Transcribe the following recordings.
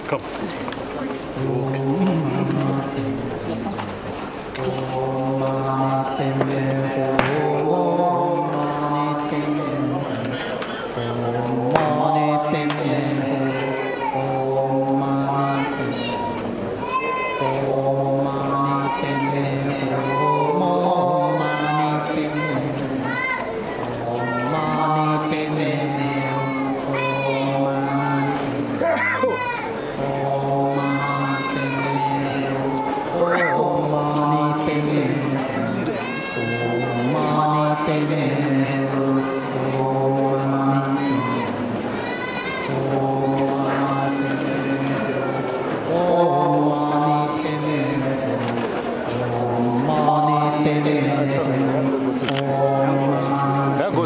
Come.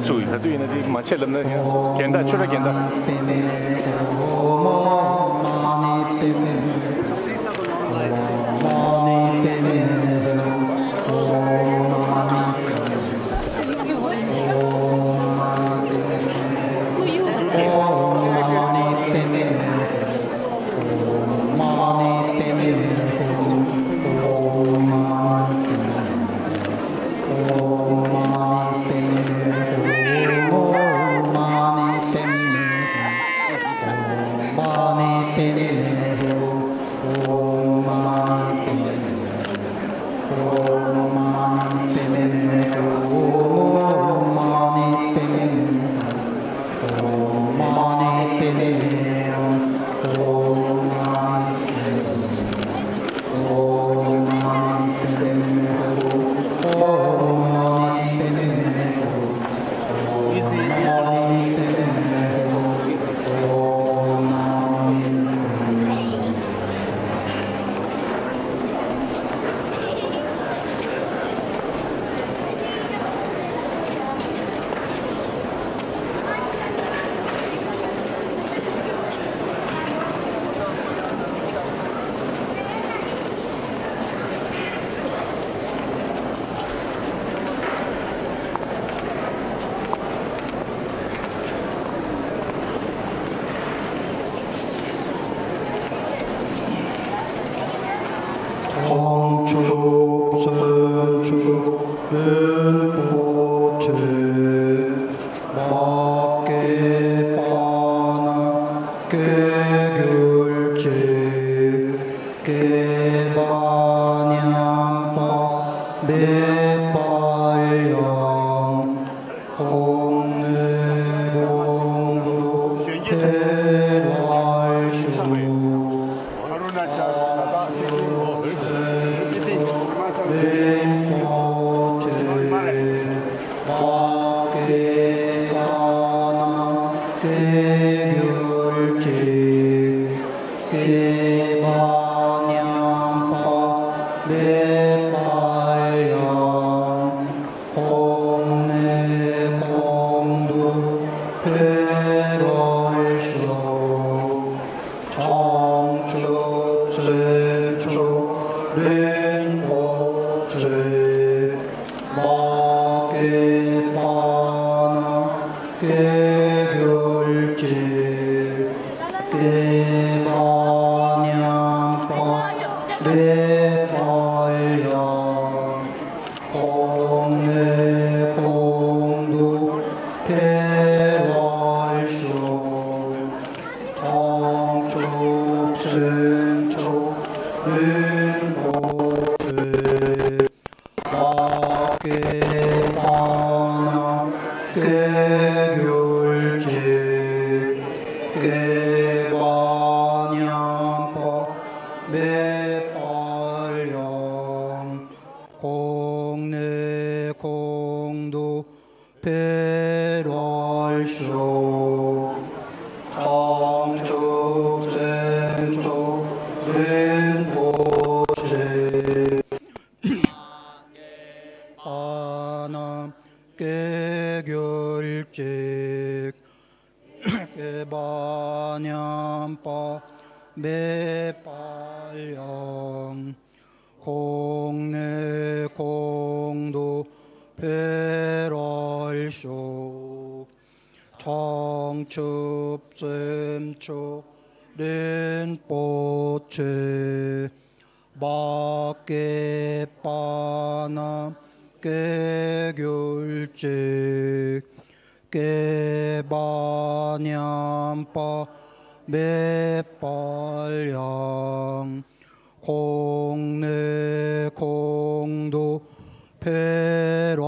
注意，他对那的马切人那些简单，确实简单。 청첩sem초 린포체 마케빠남 깨귤직 깨바냠빠 매빨양 공내 공도 패랄쇼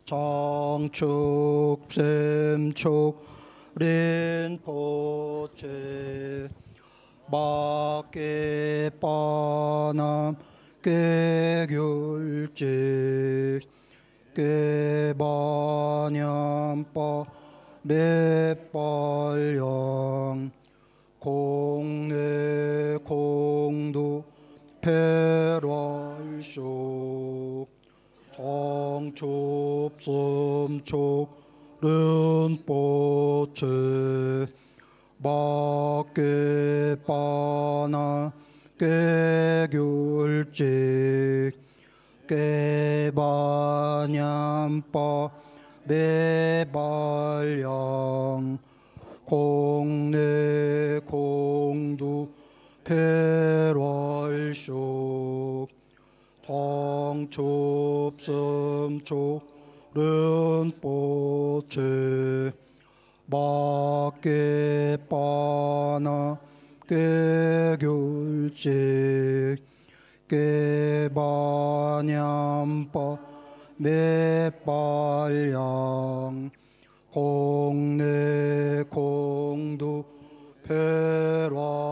장축sem촉 린포체 마케빠남 깨귤직 깨바냠빠 매빨양 공내 공도 패랄쇼 장축sem촉 린포체 마케빠나 깨귤직 깨바냠빠 매발양 공내 공도 패랄쇼 장축sem촉 린포체 마케빠나 깨귤직 깨바냠빠 매빨양 공내 공도 패랄쇼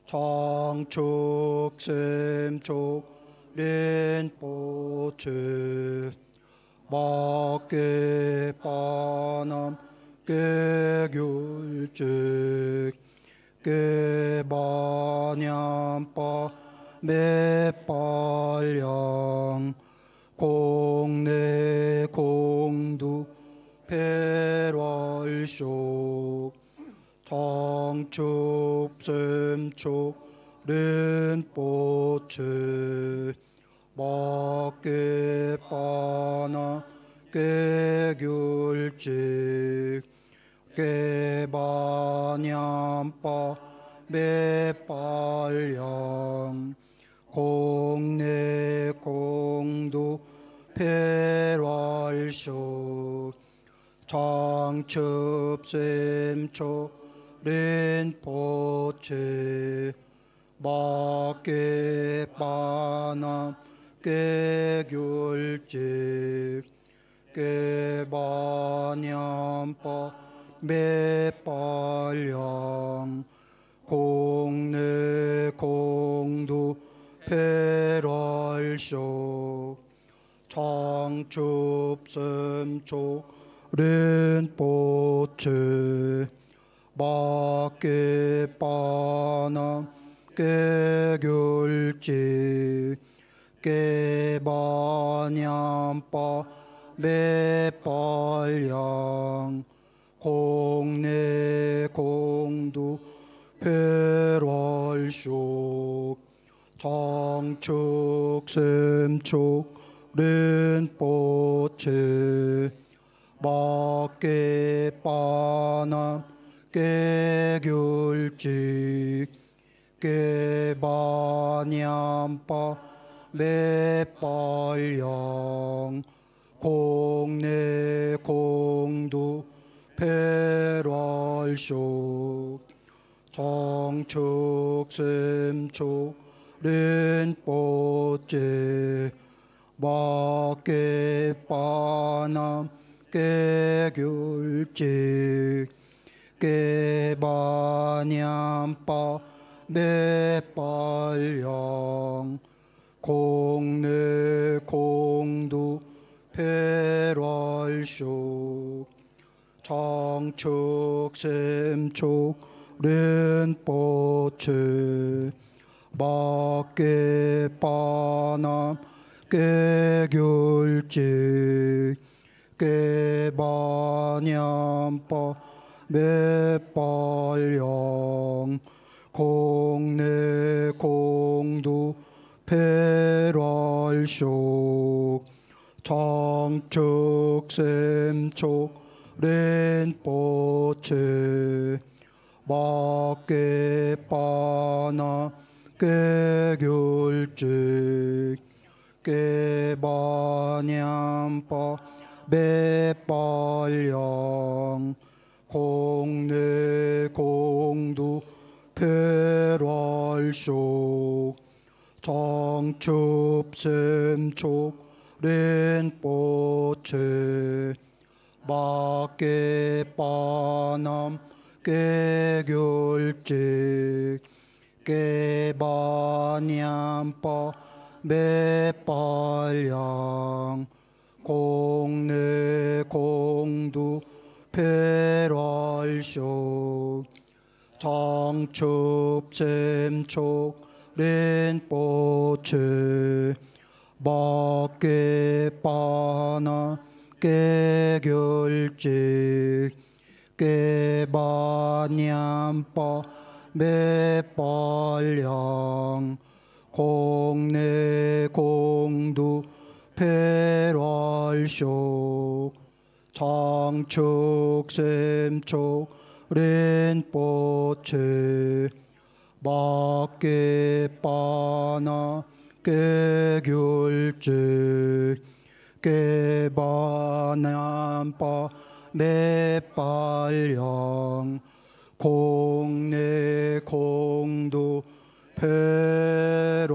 장축sem촉 린포체 마케빠남 깨귤직 깨바냠빠 매빨양 공내 공도 패랄쇼 장축sem촉 린포체 마케빠나 깨귤직 깨바냠빠 매빨양 공내 공도 패랄쇼 장축sem촉 린포체 마케빠나 깨귤직 깨바냠빠 매빨양 공내 공도 패랄쇼 장축sem촉 린포체 마케빠나 깨귤직 깨바냠빠 매빨양 공내 공도 패랄쇼 장축sem촉 린포체 마케빠나 깨귤직 깨바냠빠 매빨양 공내 공도 패랄쇼 장축sem촉 린포체 마케빠나 깨귤직 깨바냠빠 매빨양 공내 공도 패랄쇼 장축sem촉 린포체 마케빠나 깨귤직 깨바냠빠 매빨양 공내 공도 패랄쇼 장축샘촉 렌포체 마케빠나 깨귤직 깨바냠빠 배빨량 공내공두 페랄쇼 장축샘촉 렌포체 마케빠남 깨귤직 깨바냠빠 배빨량 공내공두 페랄쇼 장축샘촉 렌포체 마케빠나 깨귤직 깨바냠빠 배빨량 공내공두 페랄쇼 장축샘촉 렌포체 마케빠나 깨귤직 깨바냠빠 배빨량 공내공두 페랄쇼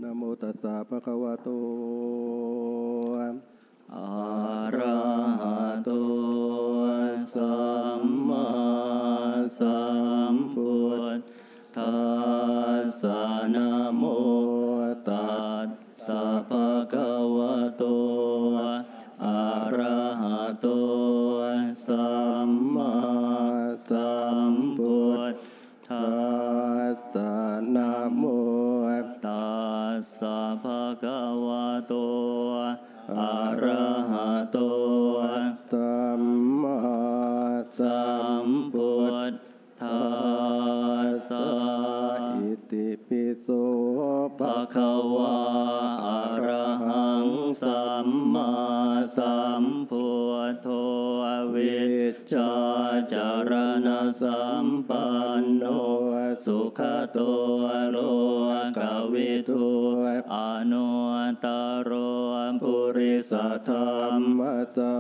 นะโมตัสสะภะคะวะโตอะระหะโตสัมมาสัมพุทธัสสะนะโมตัสสะภะคะวะโตอะระหะโตสัมมาสัมพุทธัสสะนะโมตัสสะภะคะวะโตอะระหะโตสัมมาสัมพุทธัสสะอิติปิโสภะคะวะอะระหังสัมมาสัมพุทโธวิชชาจารณะสัมปันโนสุขโตโลกวิทูอนุตตโรปุริสธรรมสา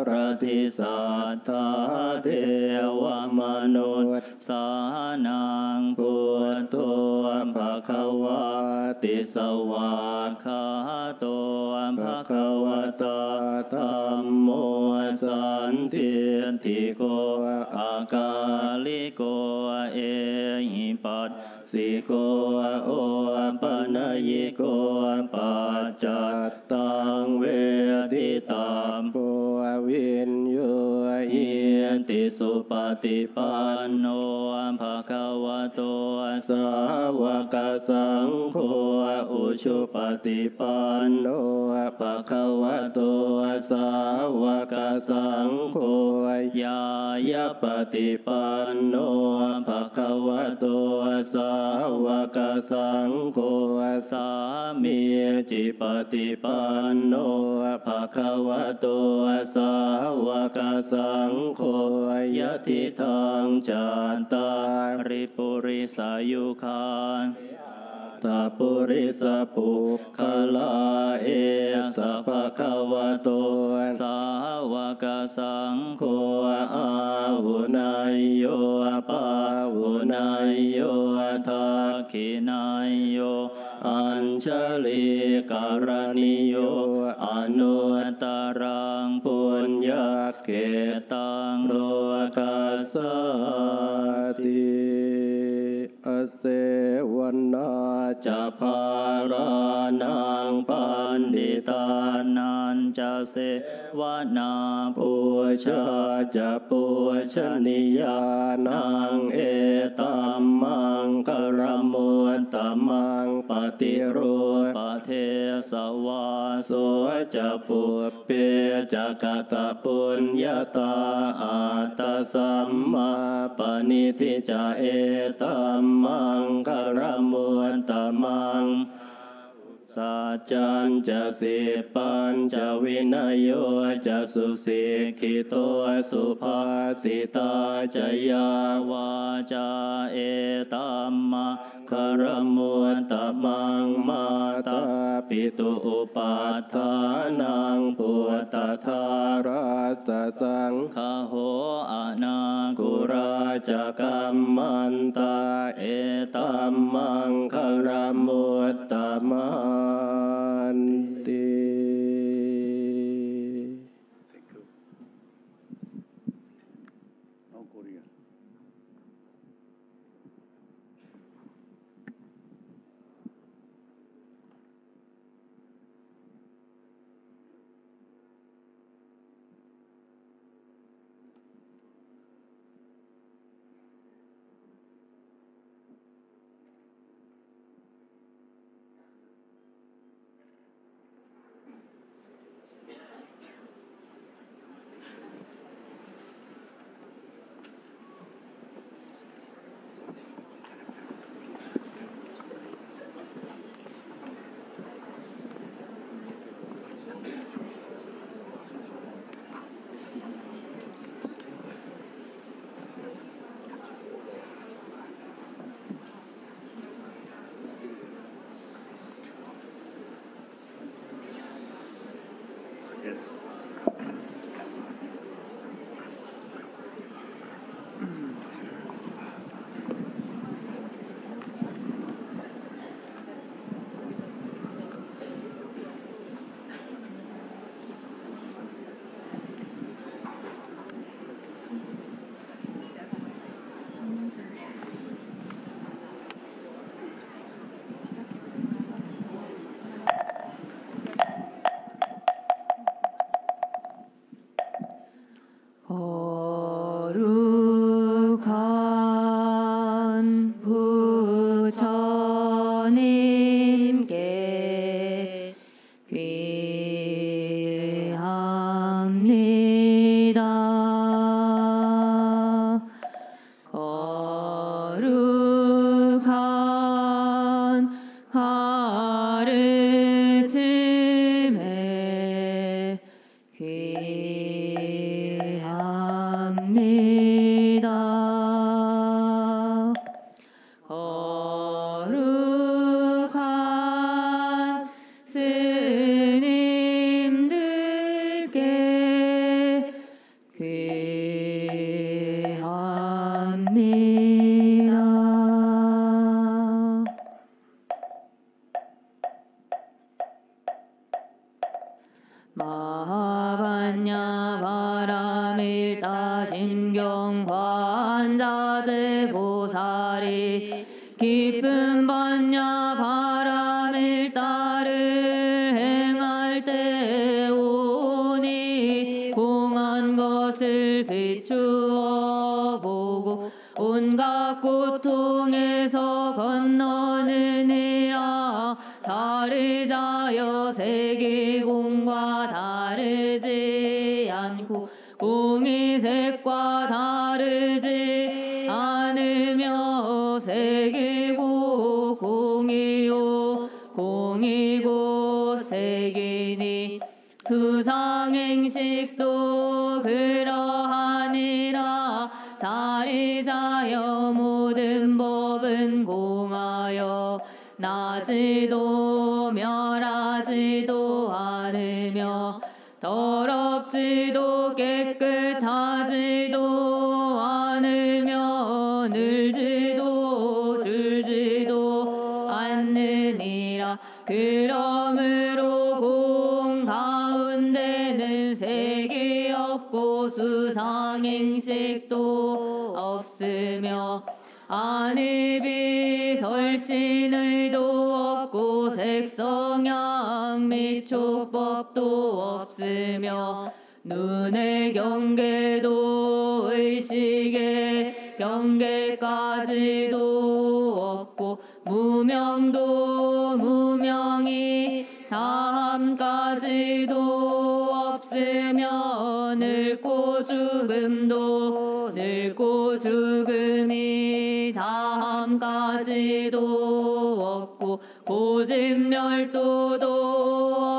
รทิสัทธาเทวมนุษย์สานังพุทโธภะคะวะติสวากขาโตภะคะวะตาธัมโมสันทิฏฐิโกอากาลิโกเอหิปัสสิโกโอปัญญิโกปัจจัตตังเวทิตามโพวินโยหิติ สุปฏิปันโนภะคะวะโตสาวกสังโฆอุชุปฏิปันโนภะคะวะโตสาวกสังโฆยายะปฏิปันโนภะคะวะโตสาวกสังโฆสามีจิปฏิปันโนภะคะวะโตสาวกสังโฆยะทิทังจันตาริปุริสายุคาตาปุริสปุคลาเอสัพพะคะวะโตสาวกสังโฆอาหุนายโยปาหุนายโยทักขินายโยอัญชลีการณิโยอนุตตรังปุญญเกตังโลกัสสติอเสวนาจะภารานังปันดิตานันจะเสวนาปุชาจะปุชนิยานังเอตัมมังคารมุตตมังปฏิรูปเทสวาโสจะปุเปจะกตปุญญาตาอัตตสัมมาปณิทิจะเอตัมมังคารมุตตมังสัจจันจะสิปัญจะวินัยโยจะสุสิกขิโตสุภาสิตาจะยาวาจาเอตัมมาคารมุตตมังมาตาปิตุอุปัฏฐานังปุตตทาราสสังคโหอนาคุราจะกัมมันตาเอตัมมังคารมุตตมันติ깊은 번야 바람일 따를 행할 때 오니 공한 것을 비추어 다르자여 세계공과 다르지 않고 공이 색과 다르지 않으며 세계고 공이요 공이고 색이니 수상행식도 그러하니라. 자리자여 모든 법은 공하여 나지도 멸하지도 않으며 더럽지도 깨끗하지도 않으며 늘지도 줄지도 않느니라. 그러므로 공 가운데는 색이 없고 수상행식도 없으며 안입이 설신의도 없고 색성향 및 촉법도 없으며 눈의 경계도 의식의 경계까지도 없고 무명도 무명이 다함까지도 없으며 늙고 죽음도 늙고 죽음이 다함까지도 없고 고집멸도도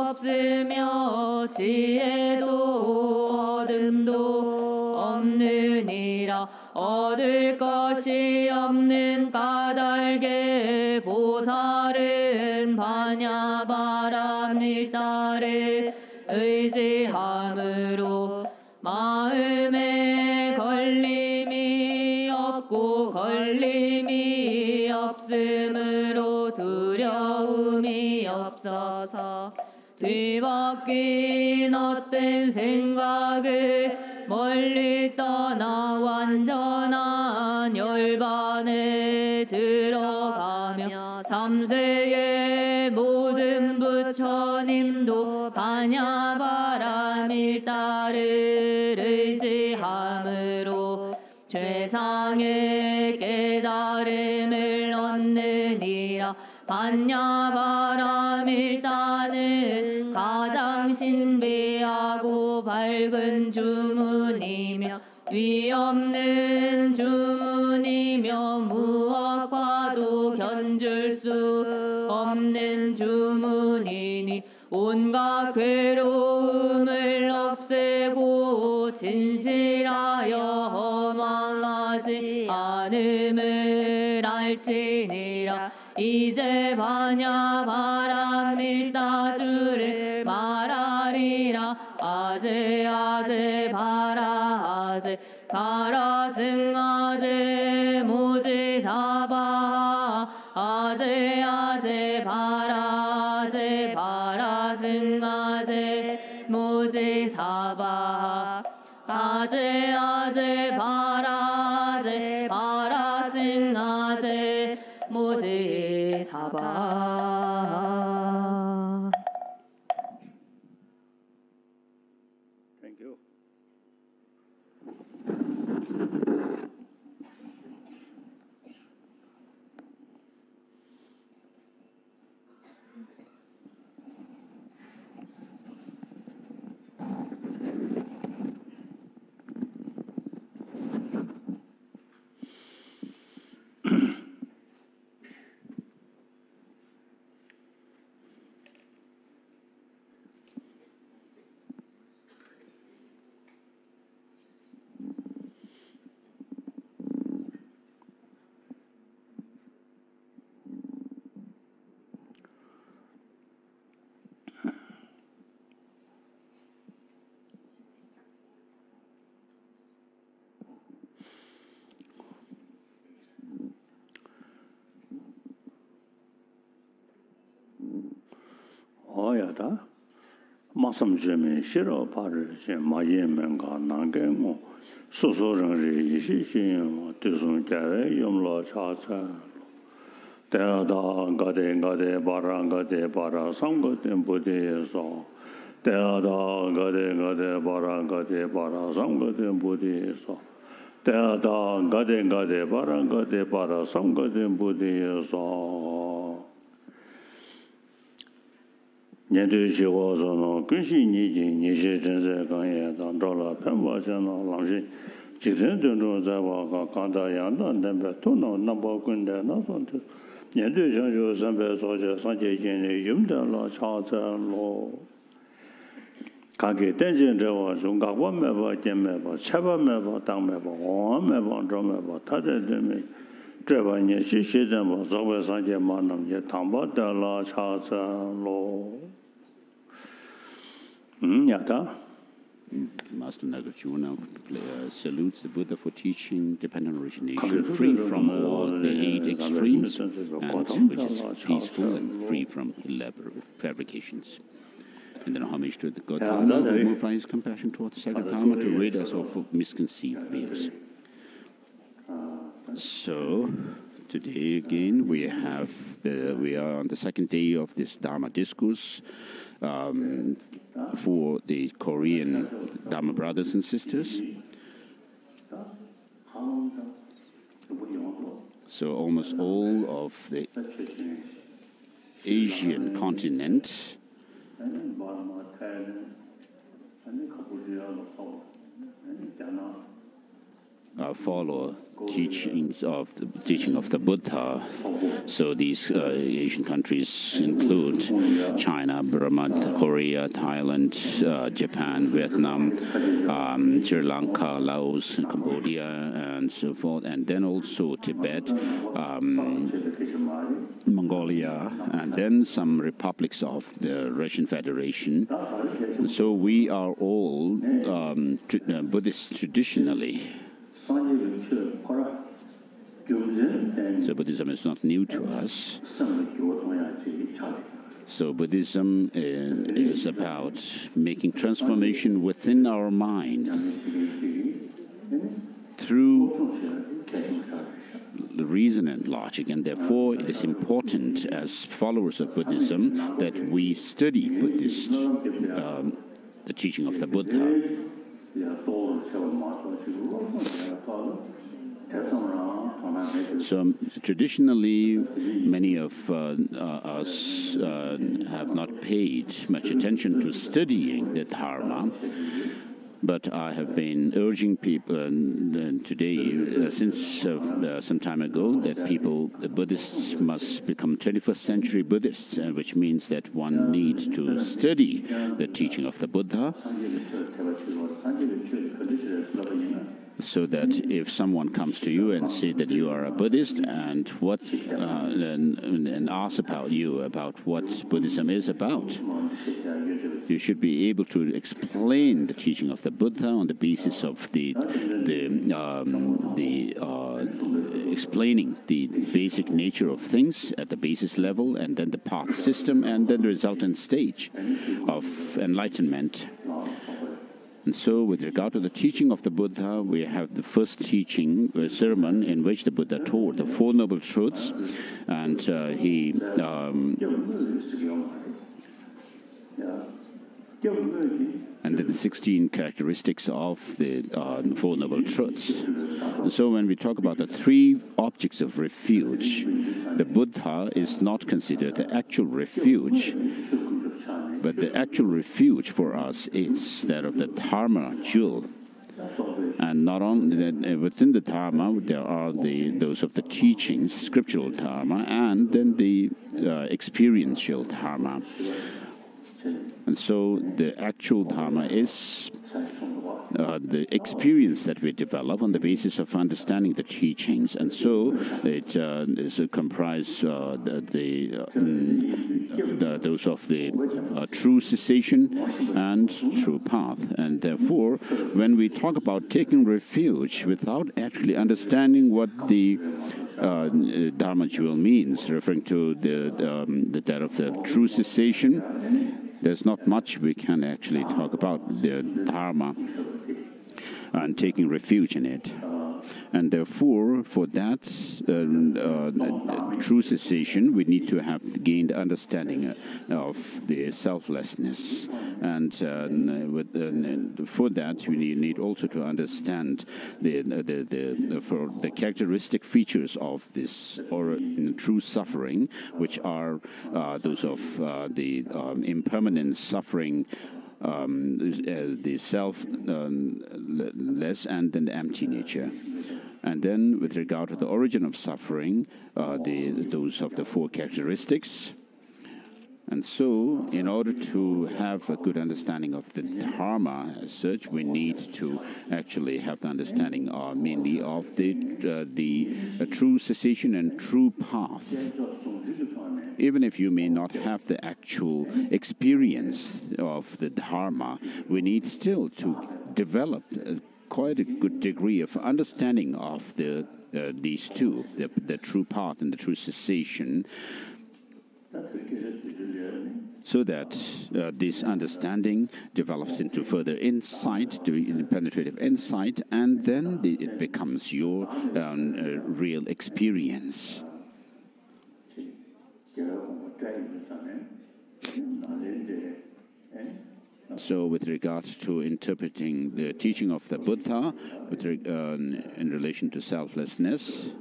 없으며 지혜도 어둠도 없느니라. 얻을 것이 없는 까닭에 보살은 반야바람을 따르 의지함으로 마음에 걸림이 없고 걸림이 없으므로 두려움이 없어서 뒤바뀐 헛된 생각을 멀리 떠나 완전한 열반에 들어가며 삼세의 모든 부처님도 반야바람을 따르 의지함으로 최상의 깨달음을 얻느니라. 반야바람을 따는 가장 신비하고 밝은 주문이며 위없는 주문이며 무엇과도 견줄 수 없는 주문이니 온갖 괴로움을 없애고 진실하여 허망하지 않음을 알지니라. 이제 반야바람을 따주를 말하리라. 아제 아제 바라 아제 바라 승아제 모지사바 아제 아제 바라 아제 바라 승아제 모지사바 아제 아제 바라 아제 바라 승아제 모지사바. Thank you. 어야다 마삼주메 싫어 바르지 마예면가 난게모 소소정리 이시신 뜻은자에 염로 차차 대하다 가데 바라 상거된 부디에서 대하다 가데 바라 상거된 부디에서 대하다 가데 바라 상거된 부디에서 年对西国说呢，更新你经你是真是刚也当着了，偏把这呢老是，几天当中在我刚到阳当那边，都能那么滚的那种的，年对上就300多些上节经的用的了，超在了。看给单件这话，从高官买吧、店买吧、车吧买吧、当买吧、黄买吧、招买吧，他在这边。这把年是现在嘛，稍微上节嘛，那么就谈不得了，超在了。Yata. Master Nagarjuna salutes the Buddha for teaching dependent origination, free from all the 8 extremes, and which is peaceful and free from elaborate fabrications. And then homage to the God Dharma, who moved by his compassion towards the sacred Dharma to rid us of misconceived views. So, today again we are on the second day of this Dharma discourse for the Korean Dharma brothers and sisters. So almost all of the Asian continent follow teachings of the teaching of the Buddha. So these Asian countries include China, Burma, Korea, Thailand, Japan, Vietnam, Sri Lanka, Laos, Cambodia, and so forth, and then also Tibet, Mongolia, and then some republics of the Russian Federation. So we are all Buddhists traditionally. So Buddhism is not new to us. So Buddhism is about making transformation within our mind through reason and logic, and therefore it is important as followers of Buddhism that we study Buddhist, the teaching of the Buddha. So traditionally, many of us have not paid much attention to studying the Dharma, but I have been urging people today, since some time ago, that the Buddhists must become 21st century Buddhists, which means that one needs to study the teaching of the Buddha, so that if someone comes to you and say that you are a Buddhist and asks about you about what Buddhism is about, you should be able to explain the teaching of the Buddha on the basis of explaining the basic nature of things at the basis level, and then the path system, and then the resultant stage of enlightenment. And so, with regard to the teaching of the Buddha, we have the first teaching, a sermon in which the Buddha taught the Four Noble Truths, and and the 16 characteristics of the Four Noble Truths. And so when we talk about the 3 objects of refuge, the Buddha is not considered the actual refuge, but the actual refuge for us is that of the Dharma jewel. And not only that, within the Dharma, there are those of the teachings, scriptural Dharma, and then the experiential Dharma. And so the actual Dharma is the experience that we develop on the basis of understanding the teachings. And so it is comprised those of the true cessation and true path. And therefore, when we talk about taking refuge without actually understanding what the Dharma jewel means, referring to that of the true cessation, there's not much we can actually talk about the Dharma and taking refuge in it. And therefore, for that true cessation, we need to have gained understanding of the selflessness. And for that, we need also to understand the characteristic features of this true suffering, which are those of the impermanent suffering, the selfless and then the empty nature. And then with regard to the origin of suffering, those of the four characteristics. And so, in order to have a good understanding of the Dharma as such, we need to actually have the understanding mainly of the true cessation and true path. Even if you may not have the actual experience of the Dharma, we need still to develop quite a good degree of understanding of these two, the true path and the true cessation, so that this understanding develops into further insight, penetrative insight, and then it becomes your real experience. So with regards to interpreting the teaching of the Buddha in relation to selflessness,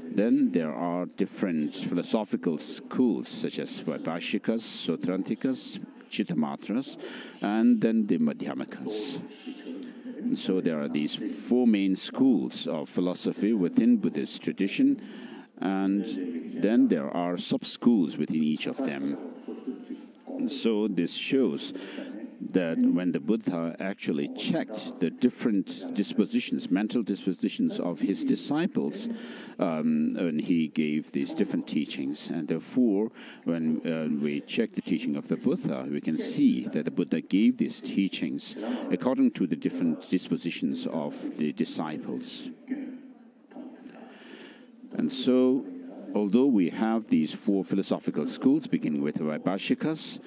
then there are different philosophical schools, such as Vaibhashikas, Sutrantikas, Chittamatras, and then the Madhyamakas. And so there are these four main schools of philosophy within Buddhist tradition, and then there are sub-schools within each of them. And so this shows that when the Buddha actually checked the different dispositions, mental dispositions of his disciples, when he gave these different teachings. And therefore, when we check the teaching of the Buddha, we can see that the Buddha gave these teachings according to the different dispositions of the disciples. And so, although we have these four philosophical schools, beginning with the Vaibhashikas,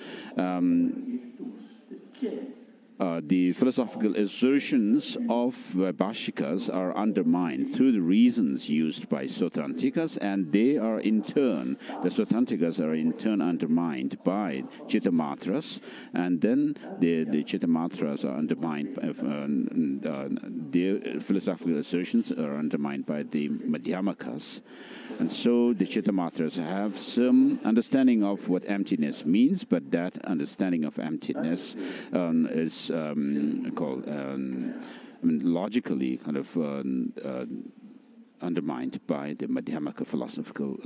the philosophical assertions of Vaibhashikas are undermined through the reasons used by Sutrantikas, and they are in turn, the Sutrantikas are in turn undermined by Chittamatras, and then the Chittamatras are undermined, their philosophical assertions are undermined by the Madhyamakas. And so the Chittamatras have some understanding of what emptiness means, but that understanding of emptiness is called logically kind of undermined by the Madhyamaka philosophical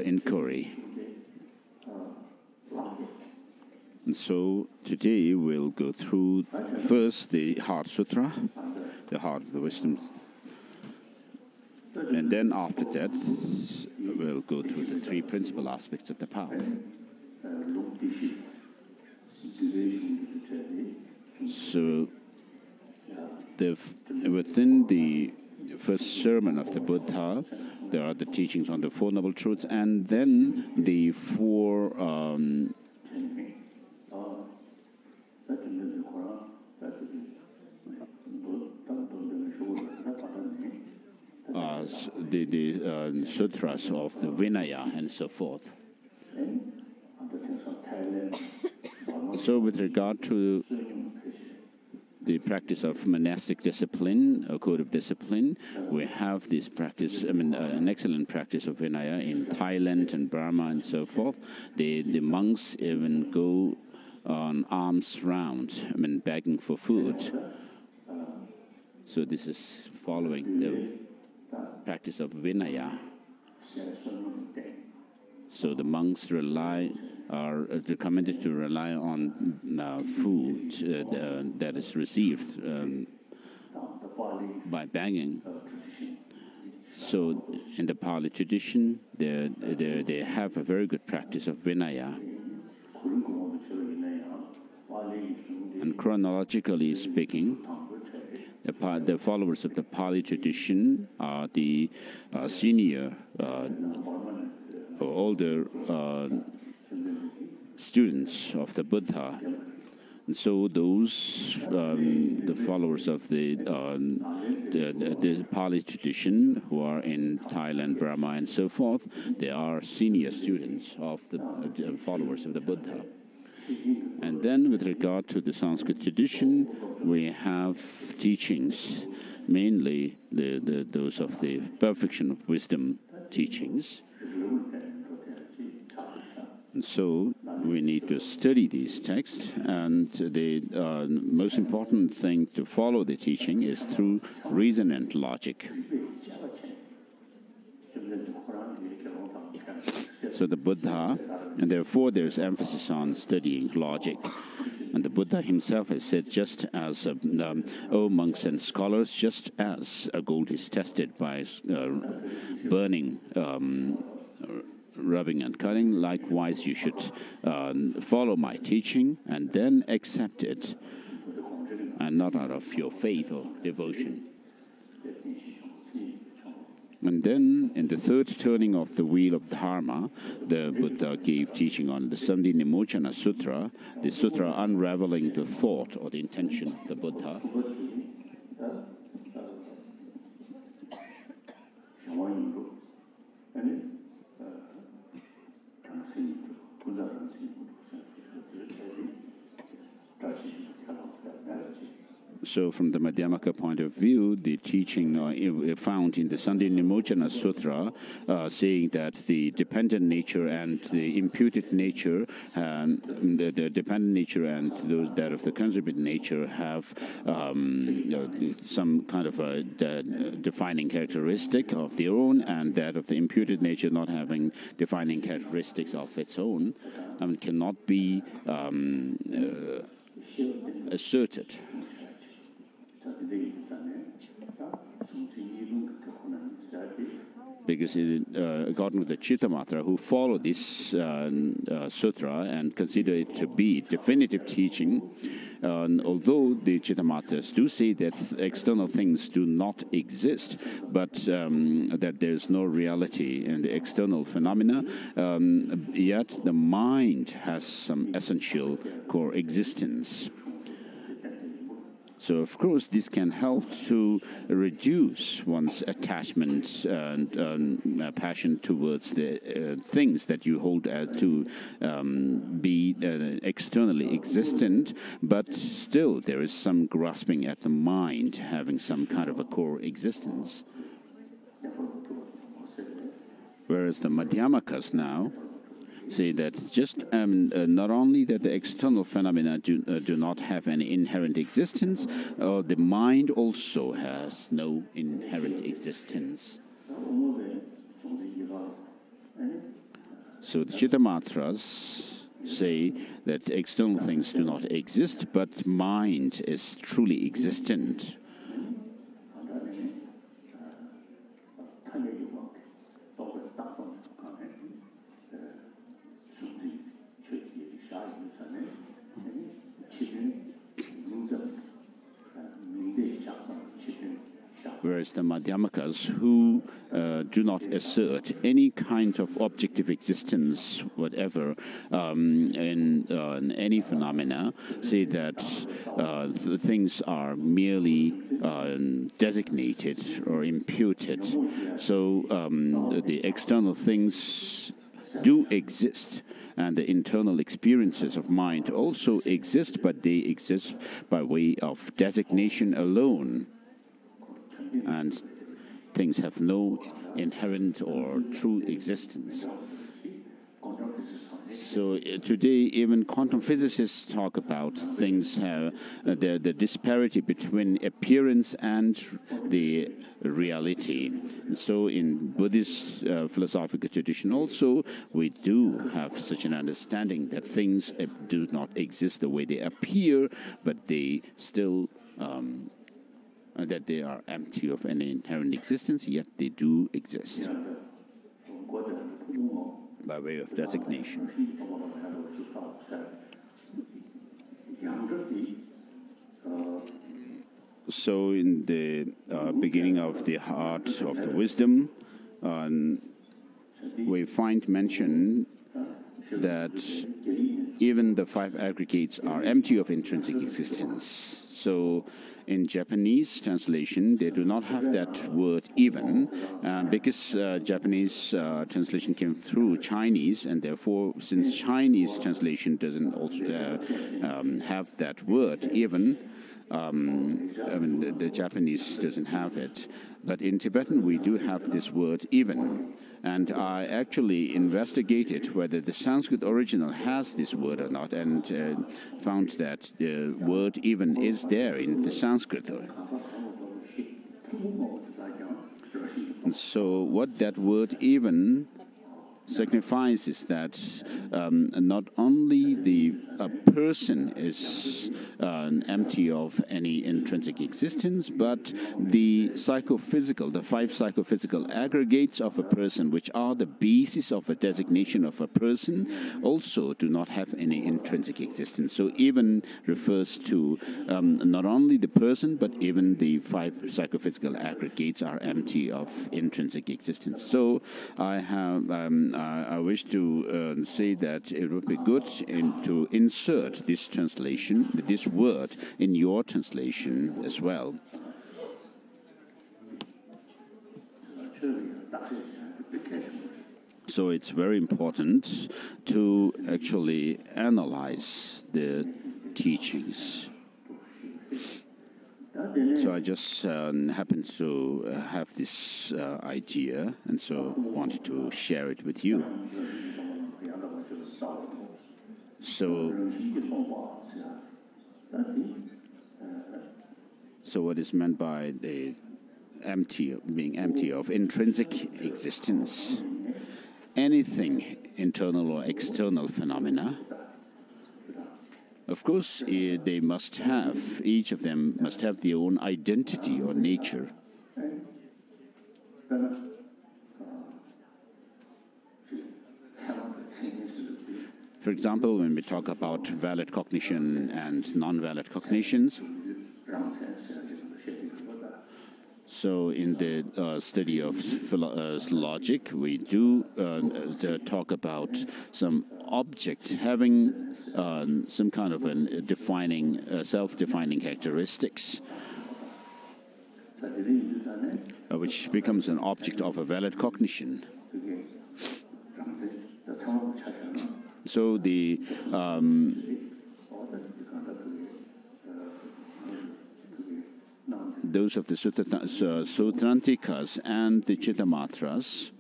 inquiry. And so today we'll go through first the Heart Sutra, the Heart of the Wisdom. And then after that, we'll go through the three principal aspects of the path. So, within the first sermon of the Buddha, there are the teachings on the Four Noble Truths, and then the four the sutras of the Vinaya and so forth. So with regard to the practice of monastic discipline, a code of discipline, we have this practice, an excellent practice of Vinaya in Thailand and Burma and so forth. The monks even go on alms round, begging for food. So this is following the practice of Vinaya. So the monks are recommended to rely on food that is received by begging. So in the Pali tradition, they have a very good practice of Vinaya. And chronologically speaking, the followers of the Pali tradition are the senior or older students of the Buddha. And so those, the followers of the the Pali tradition, who are in Thailand, Burma, and so forth, they are senior students of the followers of the Buddha. And then with regard to the Sanskrit tradition, we have teachings, mainly those of the perfection of wisdom teachings. And so we need to study these texts, and the most important thing to follow the teaching is through reason and logic. So the Buddha, and therefore there's emphasis on studying logic. And the Buddha himself has said, just as, O monks and scholars, just as gold is tested by burning, rubbing and cutting, likewise you should follow my teaching and then accept it, and not out of your faith or devotion. And then, in the third turning of the wheel of Dharma, the Buddha gave teaching on the Sandhi-Nimochana Sutra, the sutra unraveling the thought or the intention of the Buddha. So from the Madhyamaka point of view, the teaching found in the Sandhi-Nimochana Sutra saying that the dependent nature and the imputed nature, the dependent nature and that of the conservative nature have some kind of a defining characteristic of their own, and that of the imputed nature not having defining characteristics of its own, cannot be asserted. Because according to the Chittamatra, who follow this sutra and consider it to be definitive teaching, although the Chittamatras do say that external things do not exist, but that there's no reality in the external phenomena, yet the mind has some essential core existence. So, of course, this can help to reduce one's attachment and passion towards the things that you hold to be externally existent, but still there is some grasping at the mind having some kind of a core existence. Whereas the Madhyamakas now say that just not only that the external phenomena do not have any inherent existence, the mind also has no inherent existence. So the Chittamatras say that external things do not exist, but mind is truly existent. Whereas the Madhyamakas, who do not assert any kind of objective existence, whatever, in any phenomena, say that things are merely designated or imputed. So the external things do exist, and the internal experiences of mind also exist, but they exist by way of designation alone. And things have no inherent or true existence. So today, even quantum physicists talk about things, the disparity between appearance and the reality. And so in Buddhist philosophical tradition also, we do have such an understanding that things do not exist the way they appear, but they still that they are empty of any inherent existence, yet they do exist by way of designation. So in the beginning of the Heart of the Wisdom, we find mention that even the five aggregates are empty of intrinsic existence. So in Japanese translation, they do not have that word even, because Japanese translation came through Chinese, and therefore, since Chinese translation doesn't also have that word even, I mean, the Japanese doesn't have it. But in Tibetan, we do have this word even. And I actually investigated whether the Sanskrit original has this word or not, and found that the word even is there in the Sanskrit. And so what that word even signifies is that not only the person is empty of any intrinsic existence, but the psychophysical, the five psychophysical aggregates of a person, which are the basis of a designation of a person, also do not have any intrinsic existence. So even refers to not only the person, but even the five psychophysical aggregates are empty of intrinsic existence. So I wish to say that it would be good to insert this translation, this word, in your translation as well. So it's very important to actually analyze the teachings. So I just happened to have this idea, and so wanted to share it with you. So what is meant by the being empty of intrinsic existence? Anything internal or external phenomena. Of course, they must have, each of them must have their own identity or nature. For example, when we talk about valid cognition and non-valid cognitions, so in the study of logic, we do talk about some object having some kind of a self-defining characteristics, which becomes an object of a valid cognition. So the those of the Sutrantikas and the Chittamatras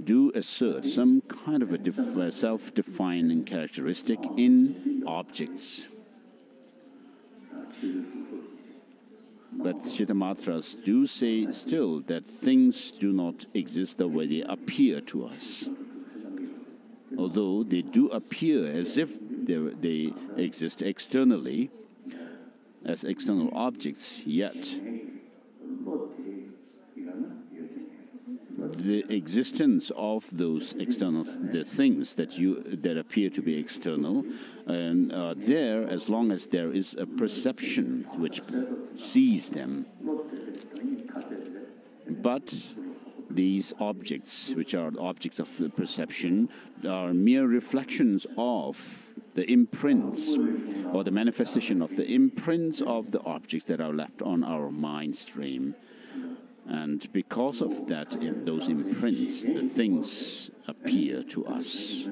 do assert some kind of a self-defining characteristic in objects. But Chittamatras do say still that things do not exist the way they appear to us. Although they do appear as if they exist externally, as external objects, yet the existence of those external things that appear to be external, and there as long as there is a perception which sees them. But these objects, which are objects of the perception, are mere reflections of the imprints or the manifestation of the imprints of the objects that are left on our mind stream. And because of that, those imprints, the things appear to us.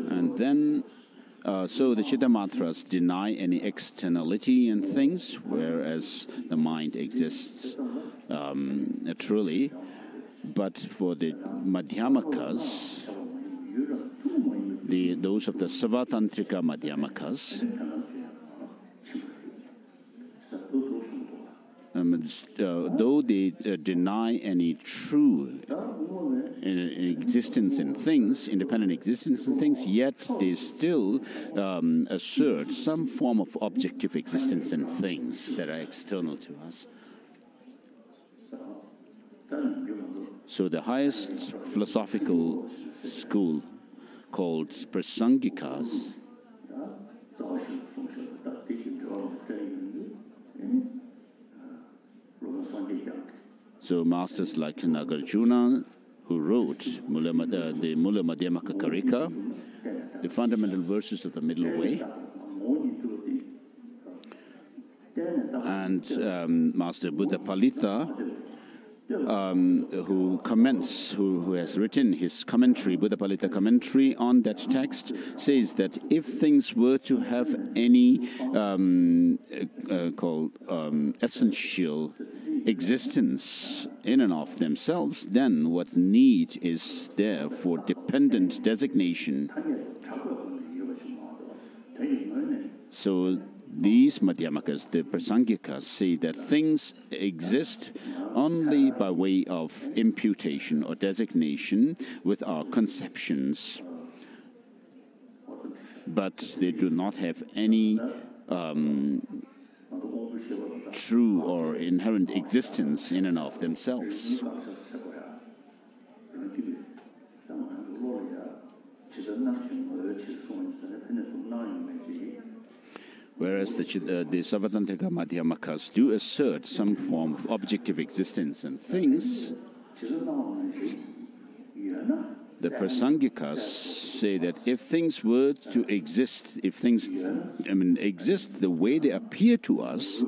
And then, so the Chittamatras deny any externality in things, whereas the mind exists truly. But for the Madhyamakas, those of the Savatantrika Madhyamakas, though they deny any true existence in things, independent existence in things, yet they still assert some form of objective existence in things that are external to us. So the highest philosophical school, called Prasangikas, So masters like Nagarjuna, who wrote the Mula Madhyamaka Karika, the fundamental verses of the middle way, and Master Buddha Palitha, who has written his commentary, Buddha Palitha commentary on that text, says that if things were to have any essential existence in and of themselves, then what need is there for dependent designation? So these Madhyamakas, the Prasangikas, say that things exist only by way of imputation or designation with our conceptions, but they do not have any true or inherent existence in and of themselves. Whereas the Savatantika Madhyamakas do assert some form of objective existence in things, the Prasangikas say that if things were to exist, if things exist the way they appear to us,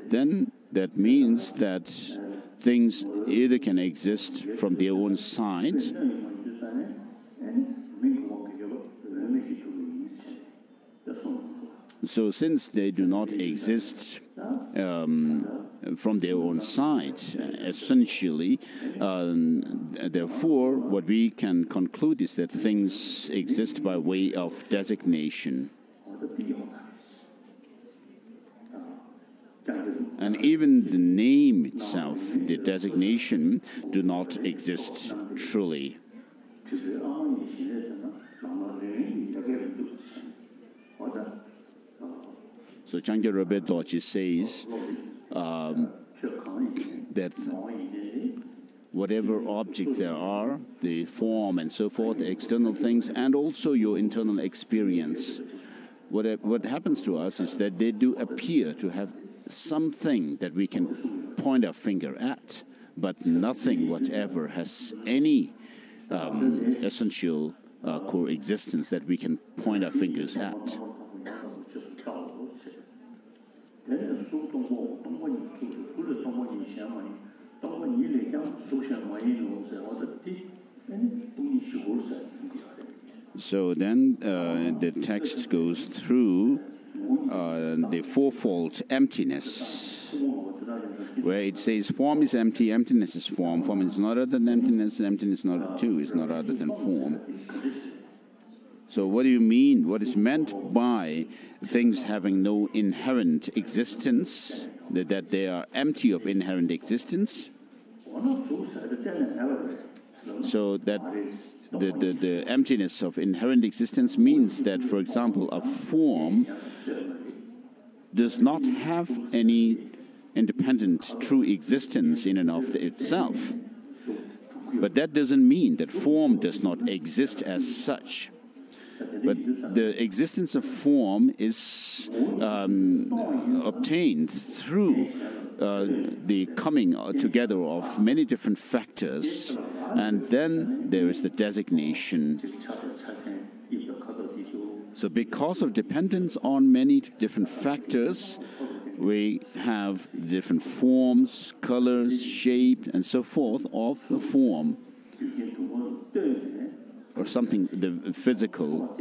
then that means that things either can exist from their own side, so since they do not exist from their own side, essentially, therefore, what we can conclude is that things exist by way of designation. And even the name itself, the designation, do not exist truly. So Changyur Rebbe Dorji says that whatever objects there are, the form and so forth, the external things, and also your internal experience, what happens to us is that they do appear to have something that we can point our finger at, but nothing whatever has any essential core existence that we can point our fingers at. So then the text goes through the fourfold emptiness, where it says form is empty, emptiness is form, form is not other than emptiness, and emptiness too is not other than form. So what do you mean? What is meant by things having no inherent existence, that they are empty of inherent existence? So that the emptiness of inherent existence means that, for example, a form does not have any independent true existence in and of itself. But that doesn't mean that form does not exist as such. But the existence of form is obtained through the coming together of many different factors, and then there is the designation. So because of dependence on many different factors, we have different forms, colors, shape, and so forth of the form, or something, the physical.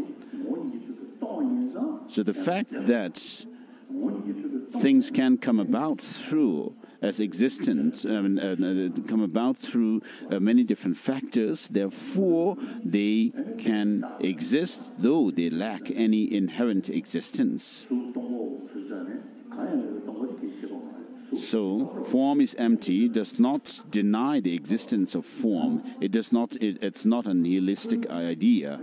So the fact that things can come about through as existence, come about through many different factors, therefore they can exist though they lack any inherent existence. So form is empty does not deny the existence of form. It's not a nihilistic idea.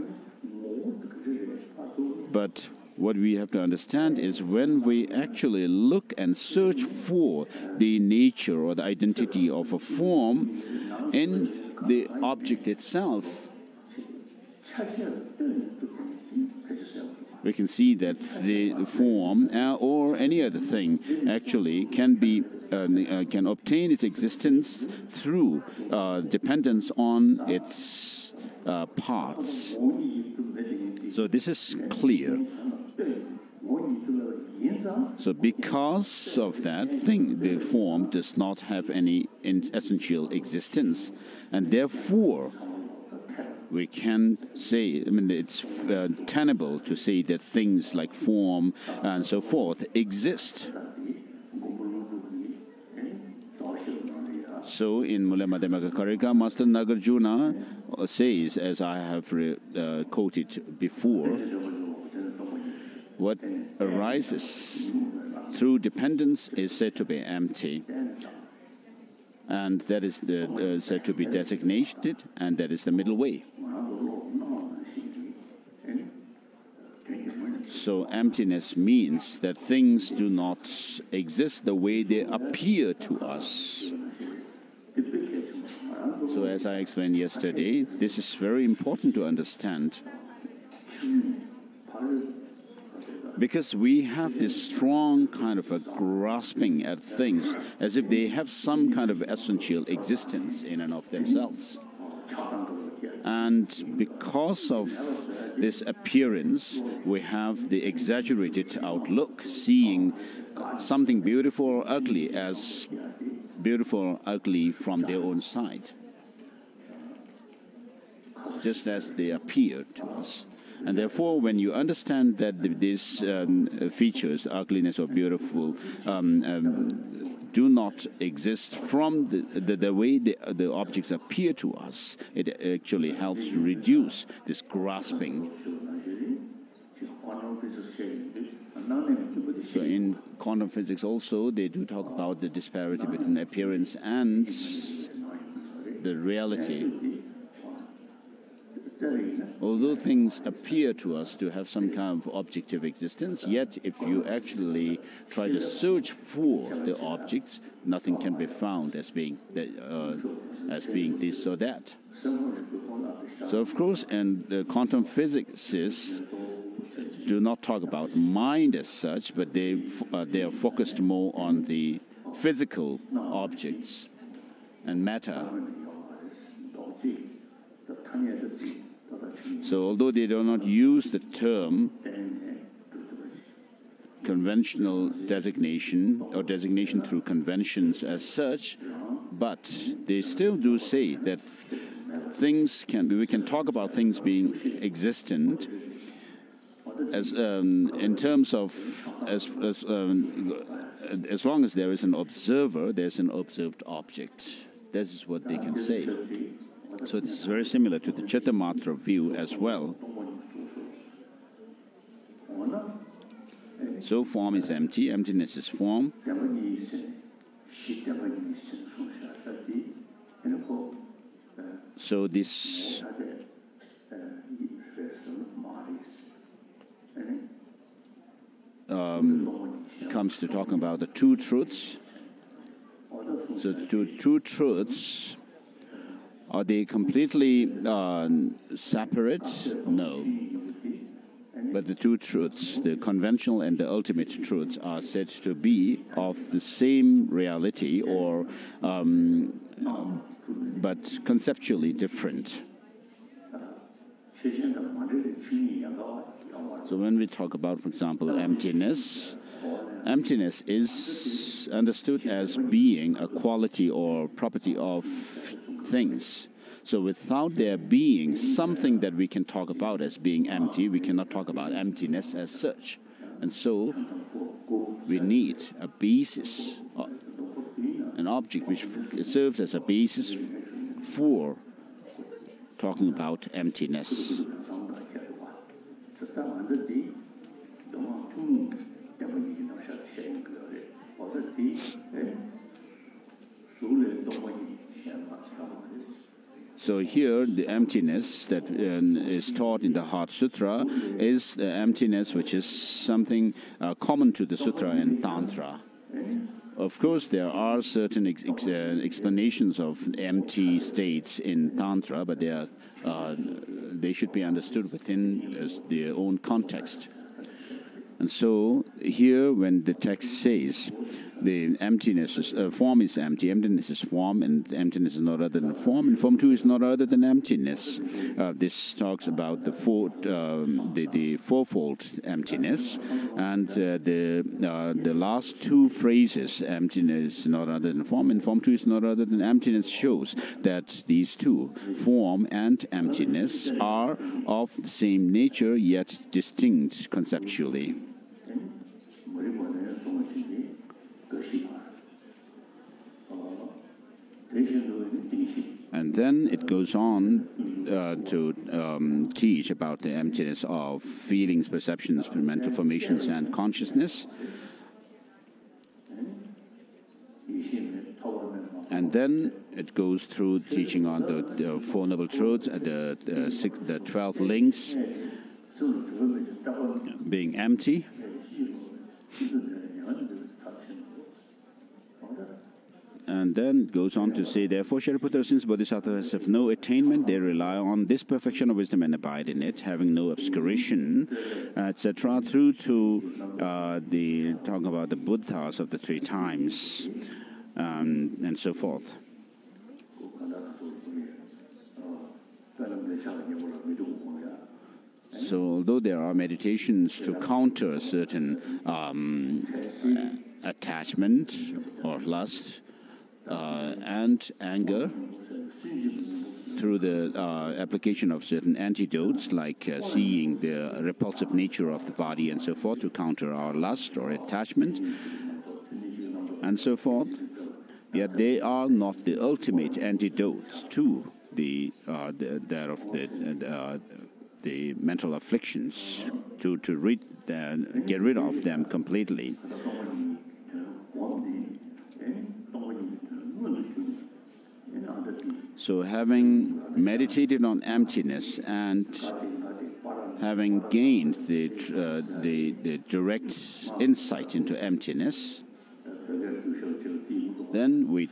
But what we have to understand is when we actually look and search for the nature or the identity of a form in the object itself, we can see that the form or any other thing actually can be can obtain its existence through dependence on its parts. So this is clear. So because of that thing, the form does not have any essential existence, and therefore we can say, I mean, it's tenable to say that things like form and so forth exist. So in Mula Madhyamaka Karika, Master Nagarjuna says, as I have quoted before, what arises through dependence is said to be empty, and that is said to be designated, and that is the middle way. So emptiness means that things do not exist the way they appear to us. So as I explained yesterday, this is very important to understand, because we have this strong kind of a grasping at things as if they have some kind of essential existence in and of themselves. And because of this appearance, we have the exaggerated outlook, seeing something beautiful or ugly as beautiful or ugly from their own side, just as they appear to us. And therefore, when you understand that these features, ugliness or beautiful, do not exist from the way the objects appear to us, it actually helps to reduce this grasping. So in quantum physics also, they do talk about the disparity between appearance and the reality. Although things appear to us to have some kind of objective existence, yet if you actually try to search for the objects, nothing can be found as being this or that. So of course, and the quantum physicists do not talk about mind as such, but they are focused more on the physical objects and matter. So although they do not use the term conventional designation or designation through conventions as such, but they still do say that things we can talk about things being existent as in terms of as long as there is an observer, there's an observed object. This is what they can say. So this is very similar to the Chittamatra view as well. So form is empty, emptiness is form. So this comes to talking about the two truths. So the two truths, are they completely separate? No. But the two truths, the conventional and the ultimate truths, are said to be of the same reality, or but conceptually different. So when we talk about, for example, emptiness, emptiness is understood as being a quality or property of things. So without there being something that we can talk about as being empty, we cannot talk about emptiness as such. And so we need a basis, an object which serves as a basis for talking about emptiness. So here, the emptiness that is taught in the Heart Sutra is the emptiness which is something common to the Sutra and Tantra. Of course, there are certain explanations of empty states in Tantra, but they should be understood within their own context. And so here, when the text says the emptiness is, form is empty, emptiness is form, and emptiness is not other than form, and form too is not other than emptiness. This talks about the fourfold emptiness, and the last two phrases, emptiness is not other than form, and form too is not other than emptiness, shows that these two, form and emptiness, are of the same nature yet distinct conceptually. And then it goes on to teach about the emptiness of feelings, perceptions, mental formations, and consciousness. And then it goes through teaching on the Four Noble Truths, the 12 links being empty. And then it goes on to say, therefore, Shariputra, since bodhisattvas have no attainment, they rely on this perfection of wisdom and abide in it, having no obscuration, etc., through to the talk about the Buddhas of the three times, and so forth. So, although there are meditations to counter certain attachment or lust, and anger through the application of certain antidotes like seeing the repulsive nature of the body and so forth to counter our lust or attachment and so forth, yet they are not the ultimate antidotes to the mental afflictions, to get rid of them completely. So having meditated on emptiness and having gained the direct insight into emptiness, then we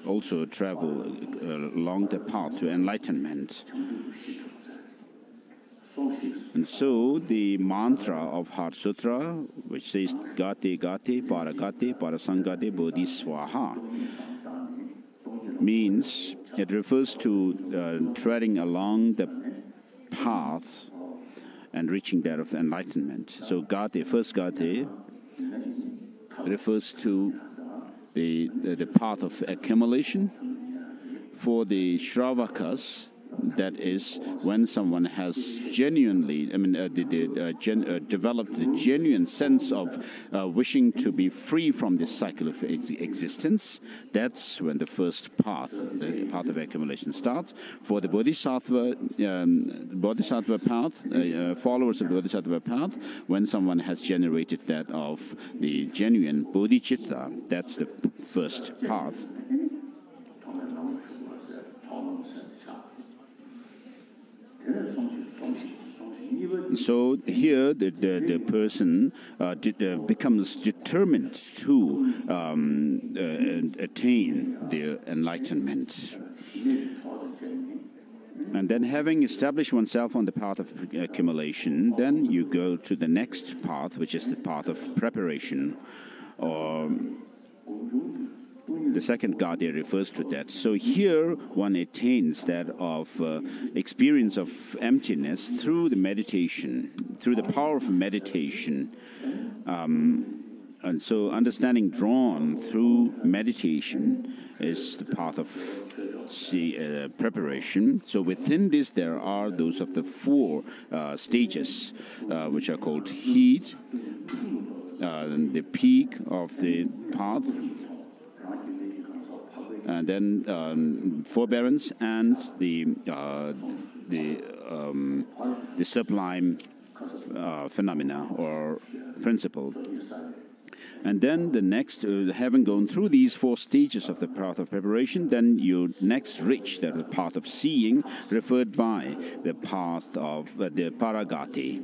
also travel along the path to enlightenment. And so the mantra of Heart Sutra, which says Gate Gate Paragate Parasangate Bodhiswaha, means it refers to treading along the path and reaching that of enlightenment. So Gate, first Gate, refers to the path of accumulation. For the Shravakas, that is when someone has genuinely, developed the genuine sense of wishing to be free from this cycle of existence. That's when the first path, the path of accumulation, starts. For the Bodhisattva path, followers of the Bodhisattva path, when someone has generated that of the genuine Bodhicitta, that's the first path. So here the person becomes determined to attain the enlightenment. And then having established oneself on the path of accumulation, then you go to the next path, which is the path of preparation, or the second Gate refers to that. So here one attains that of experience of emptiness through the meditation, through the power of meditation. And so understanding drawn through meditation is the path of preparation. So within this there are those of the four stages, which are called heat, the peak of the path, and then forbearance and the sublime phenomena or principle. And then the next, having gone through these four stages of the path of preparation, then you next reach the path of seeing, referred by the path of the Paragati.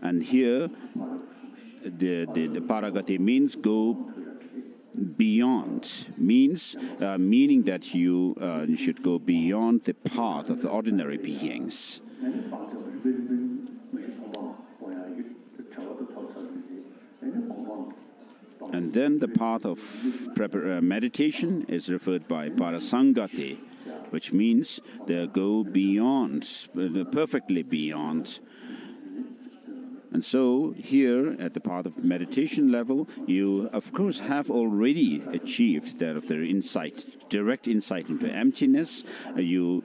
And here, the Paragati means go beyond, meaning that you should go beyond the path of the ordinary beings. And then the path of meditation is referred by parasangati, which means they go beyond, perfectly beyond. And so here at the path of meditation level, you of course have already achieved that of their insight, direct insight into emptiness. You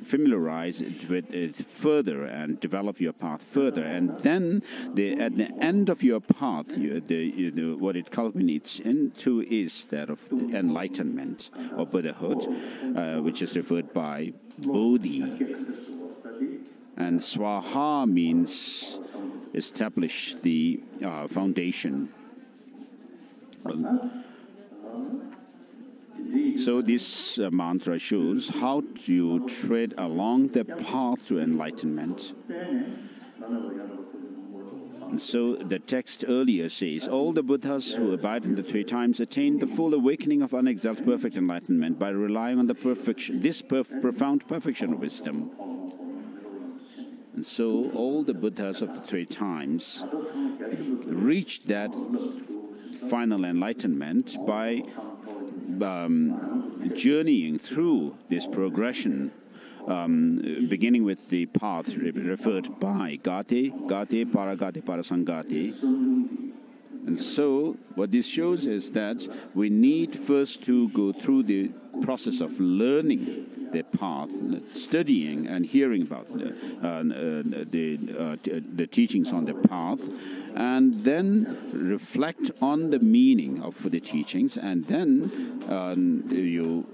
familiarize with it further and develop your path further. And then at the end of your path, what it culminates into is that of enlightenment or Buddhahood, which is referred by Bodhi. And Swaha means establish the foundation. So this mantra shows how you tread along the path to enlightenment. And so the text earlier says, all the Buddhas who abide in the three times attain the full awakening of unexalted perfect enlightenment by relying on the profound perfection of wisdom. And so all the Buddhas of the three times reached that final enlightenment by journeying through this progression, beginning with the path referred by Gati, Paragati, Parasangati. And so what this shows is that we need first to go through the process of learning the path, studying and hearing about the teachings on the path, and then reflect on the meaning of the teachings, and then you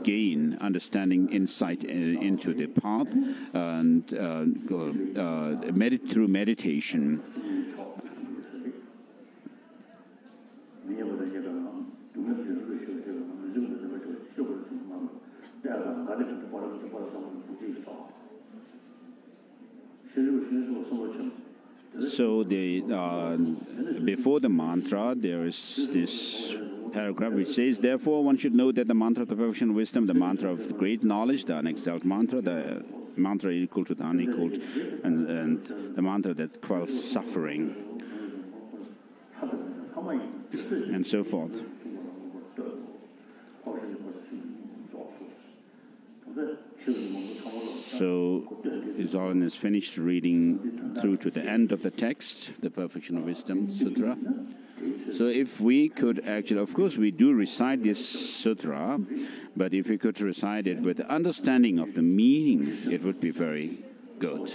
gain understanding, insight into the path, and through meditation. So before the mantra, there is this paragraph which says, therefore one should know that the mantra of the perfection of wisdom, the mantra of the great knowledge, the unexalted mantra, the mantra equal to the unequaled, and the mantra that quells suffering, and so forth. So His Holiness finished reading through to the end of the text, the Perfection of Wisdom Sutra. So if we could actually, of course we do recite this sutra, but if we could recite it with the understanding of the meaning, it would be very good.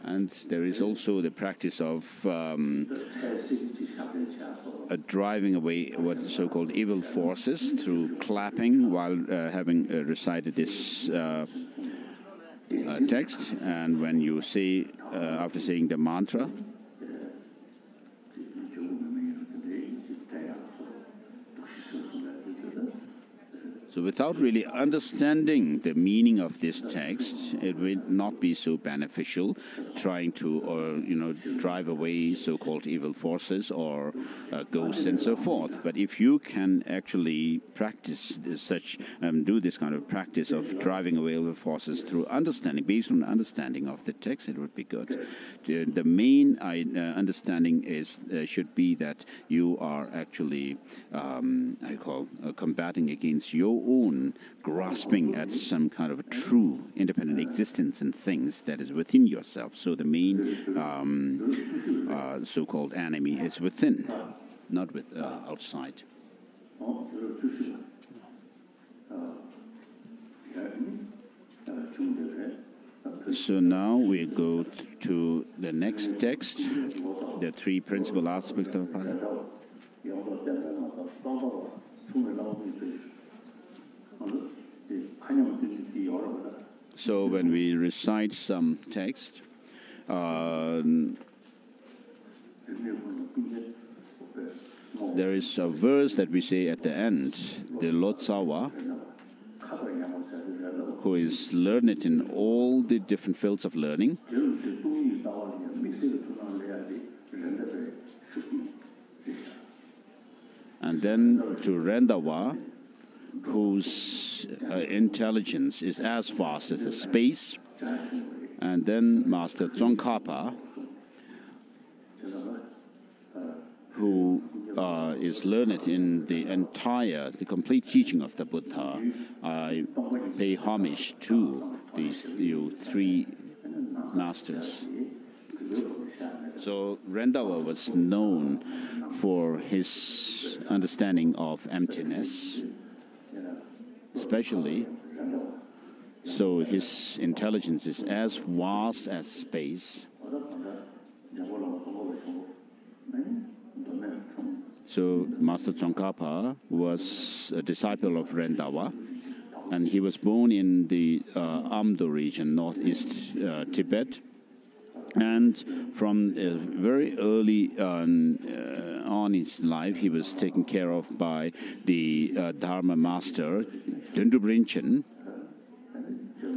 And there is also the practice of driving away what so-called evil forces through clapping while having recited this text. And when you say, after saying the mantra, so without really understanding the meaning of this text, it will not be so beneficial trying to, drive away so-called evil forces or ghosts and so forth. But if you can actually practice do this kind of practice of driving away evil forces through understanding, based on understanding of the text, it would be good. The main understanding should be that you are actually, combating against your own grasping at some kind of a true independent existence in things that is within yourself. So the main so-called enemy is within, not outside. So now we go to the next text, the three principal aspects of Pali. So when we recite some text, there is a verse that we say at the end, the Lotsawa, who is learned in all the different fields of learning, and then to Rendawa, whose intelligence is as vast as the space, and then Master Tsongkhapa, is learned in the complete teaching of the Buddha, I pay homage to these three masters. So Rendawa was known for his understanding of emptiness, especially. So his intelligence is as vast as space. So Master Tsongkhapa was a disciple of Rendawa, and he was born in the Amdo region, northeast Tibet. And from very early on his life, he was taken care of by the Dharma master, Dundub Rinchen,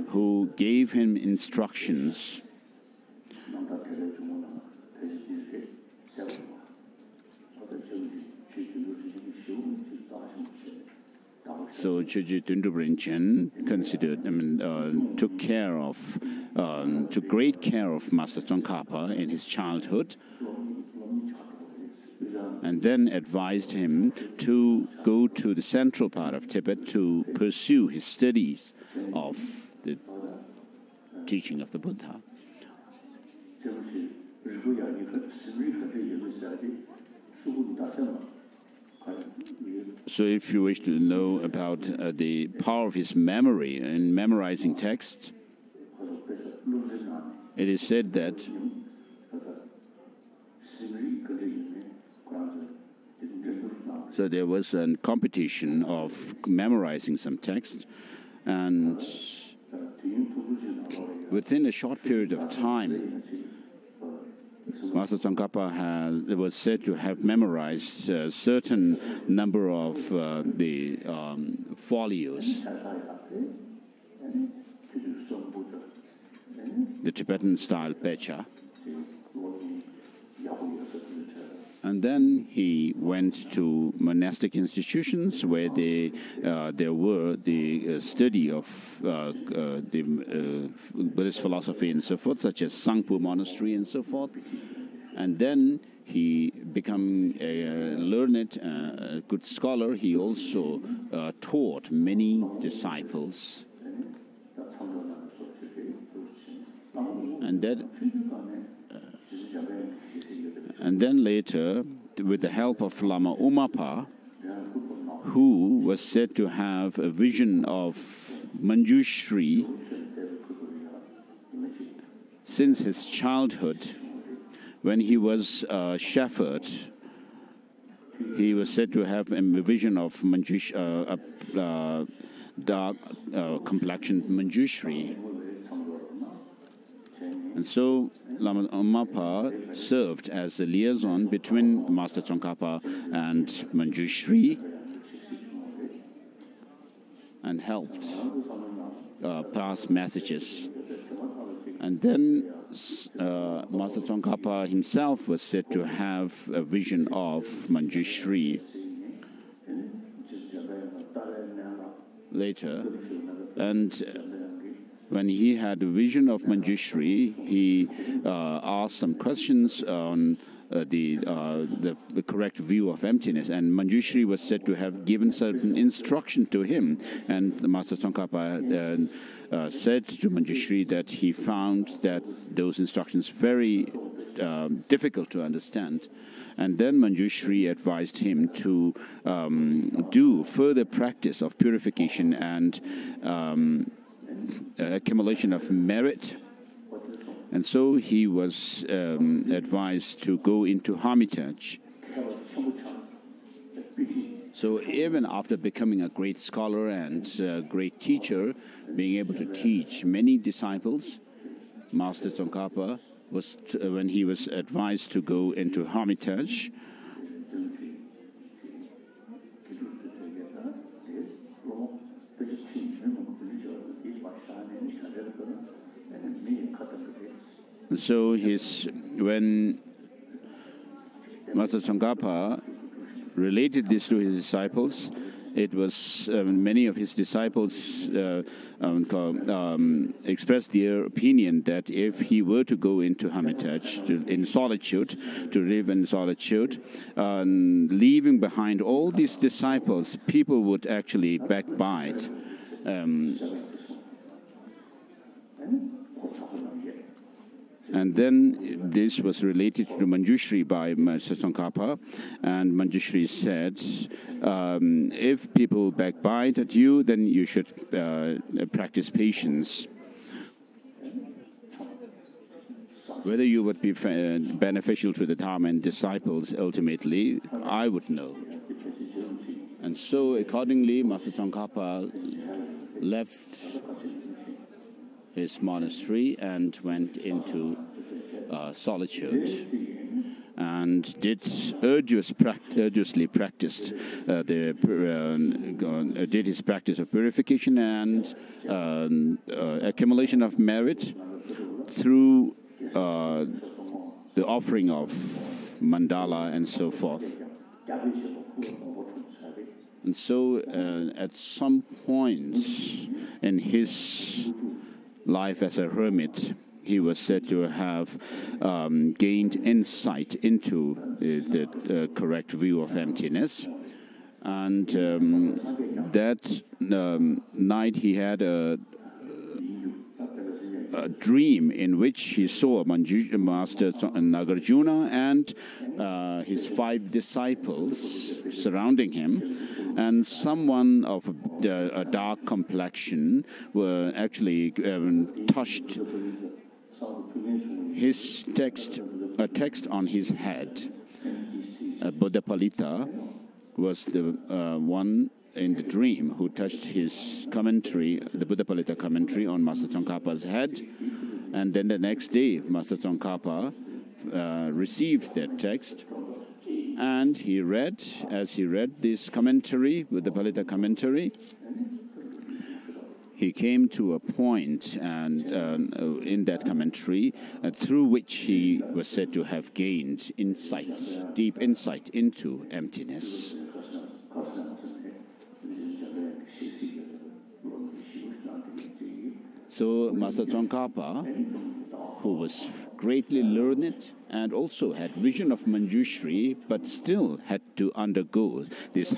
who gave him instructions. So Chögyö Dundub Rinchen took great care of Master Tsongkhapa in his childhood, and then advised him to go to the central part of Tibet to pursue his studies of the teaching of the Buddha. So if you wish to know about the power of his memory in memorizing text, it is said that so there was a competition of memorizing some text, and within a short period of time, Master Tsongkhapa was said to have memorized a certain number of the folios, the Tibetan-style pecha. And then he went to monastic institutions where there were the study of the Buddhist philosophy and so forth, such as Sangpo Monastery and so forth. And then he became a learned, good scholar. He also taught many disciples. And then later, with the help of Lama Umapa, who was said to have a vision of Manjushri since his childhood, when he was a shepherd, he was said to have a vision of dark complexioned Manjushri. And so Lama Umapa served as a liaison between Master Tsongkhapa and Manjushri and helped pass messages. And then Master Tsongkhapa himself was said to have a vision of Manjushri later. And when he had a vision of Manjushri, he asked some questions on the correct view of emptiness, and Manjushri was said to have given certain instruction to him, and the Master Tsongkhapa said to Manjushri that he found that those instructions very difficult to understand. And then Manjushri advised him to do further practice of purification and accumulation of merit. And so he was advised to go into hermitage. So even after becoming a great scholar and a great teacher, being able to teach many disciples, Master Tsongkhapa was, when he was advised to go into hermitage, so when Master Tsongkhapa related this to his disciples, it was many of his disciples expressed their opinion that if he were to go into hermitage, in solitude, to live in solitude, leaving behind all these disciples, people would actually backbite. And then this was related to Manjushri by Master Tsongkhapa, and Manjushri said, if people backbite at you, then you should practice patience. Whether you would be beneficial to the Dharma and disciples ultimately, I would know. And so accordingly, Master Tsongkhapa left his monastery and went into solitude, and did arduously practiced did his practice of purification and accumulation of merit through the offering of mandala and so forth. And so at some point in his life as a hermit, he was said to have gained insight into the correct view of emptiness. And that night he had a dream in which he saw Master Nagarjuna and his 5 disciples surrounding him, and someone of a dark complexion were actually touched his text, a text on his head. Buddhapalita was the one in the dream who touched his commentary, the Buddhapalita commentary on Master Tsongkhapa's head. And then the next day, Master Tsongkhapa received that text, and he read, as he read this commentary, Buddhapalita commentary, he came to a point and in that commentary through which he was said to have gained insight, deep insight into emptiness. So Master Tsongkhapa, who was greatly learned and also had vision of Manjushri, but still had to undergo this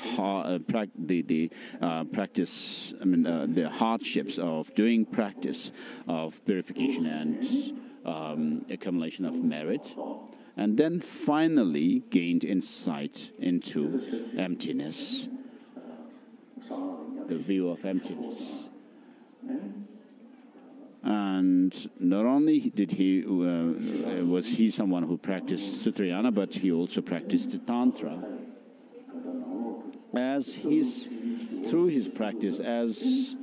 practice. I mean, the hardships of doing practice of purification and accumulation of merit, and then finally gained insight into emptiness, the view of emptiness. And not only did he was he someone who practiced Sutra-2, but he also practiced Tantra. Through his practice, as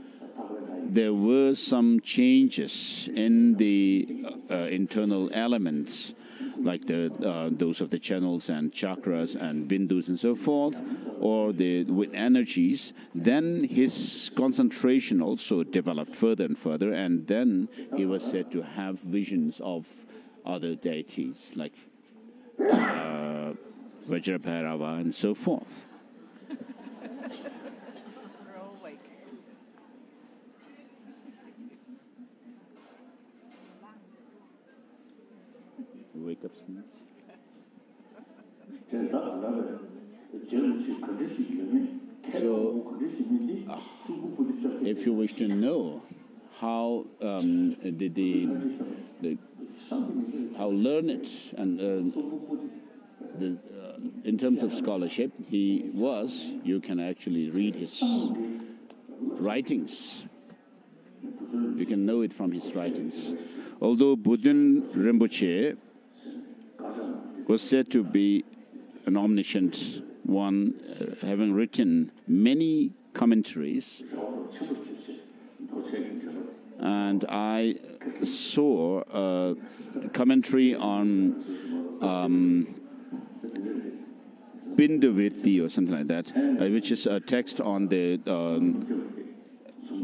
there were some changes in the internal elements, like those of the channels and chakras and bindus and so forth, or with energies, then his concentration also developed further and further, and then he was said to have visions of other deities, like Vajrabhairava and so forth. Wake up sneeze. So, if you wish to know how how learned and in terms of scholarship he was, you can actually read his writings. You can know it from his writings. Although Budin Rinpoche was said to be an omniscient one, having written many commentaries, and I saw a commentary on Binduvithi or something like that, which is a text on the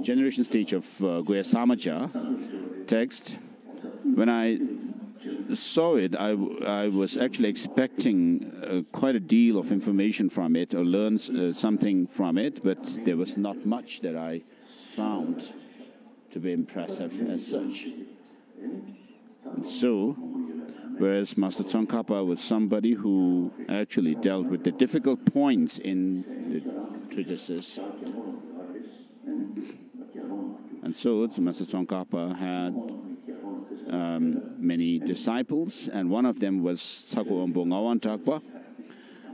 generation stage of Guya Samaja text. When I saw it, I was actually expecting quite a deal of information from it or learn something from it, but there was not much that I found to be impressive as such. And so, whereas Master Tsongkhapa was somebody who actually dealt with the difficult points in the treatises, and so Master Tsongkhapa had many disciples, and one of them was Tsago Ombo Ngawan Thakpa.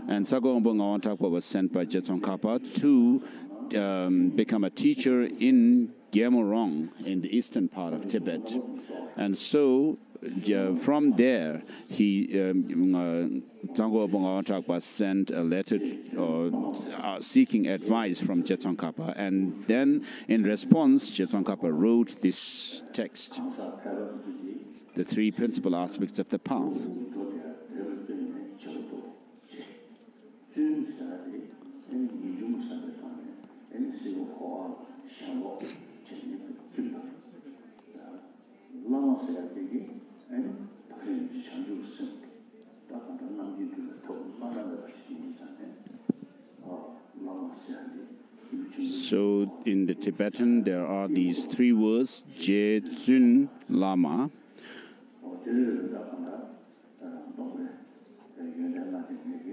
And Tsago Ombo Ngawan Thakpa was sent by Je Tsongkhapa to become a teacher in Gyamorong in the eastern part of Tibet. And so from there, Tsago Ombo Ngawan Thakpa sent a letter seeking advice from Je Tsongkhapa. And then in response, Je Tsongkhapa wrote this text, the three principal aspects of the path. So in the Tibetan, there are these three words, Je Zun Lama.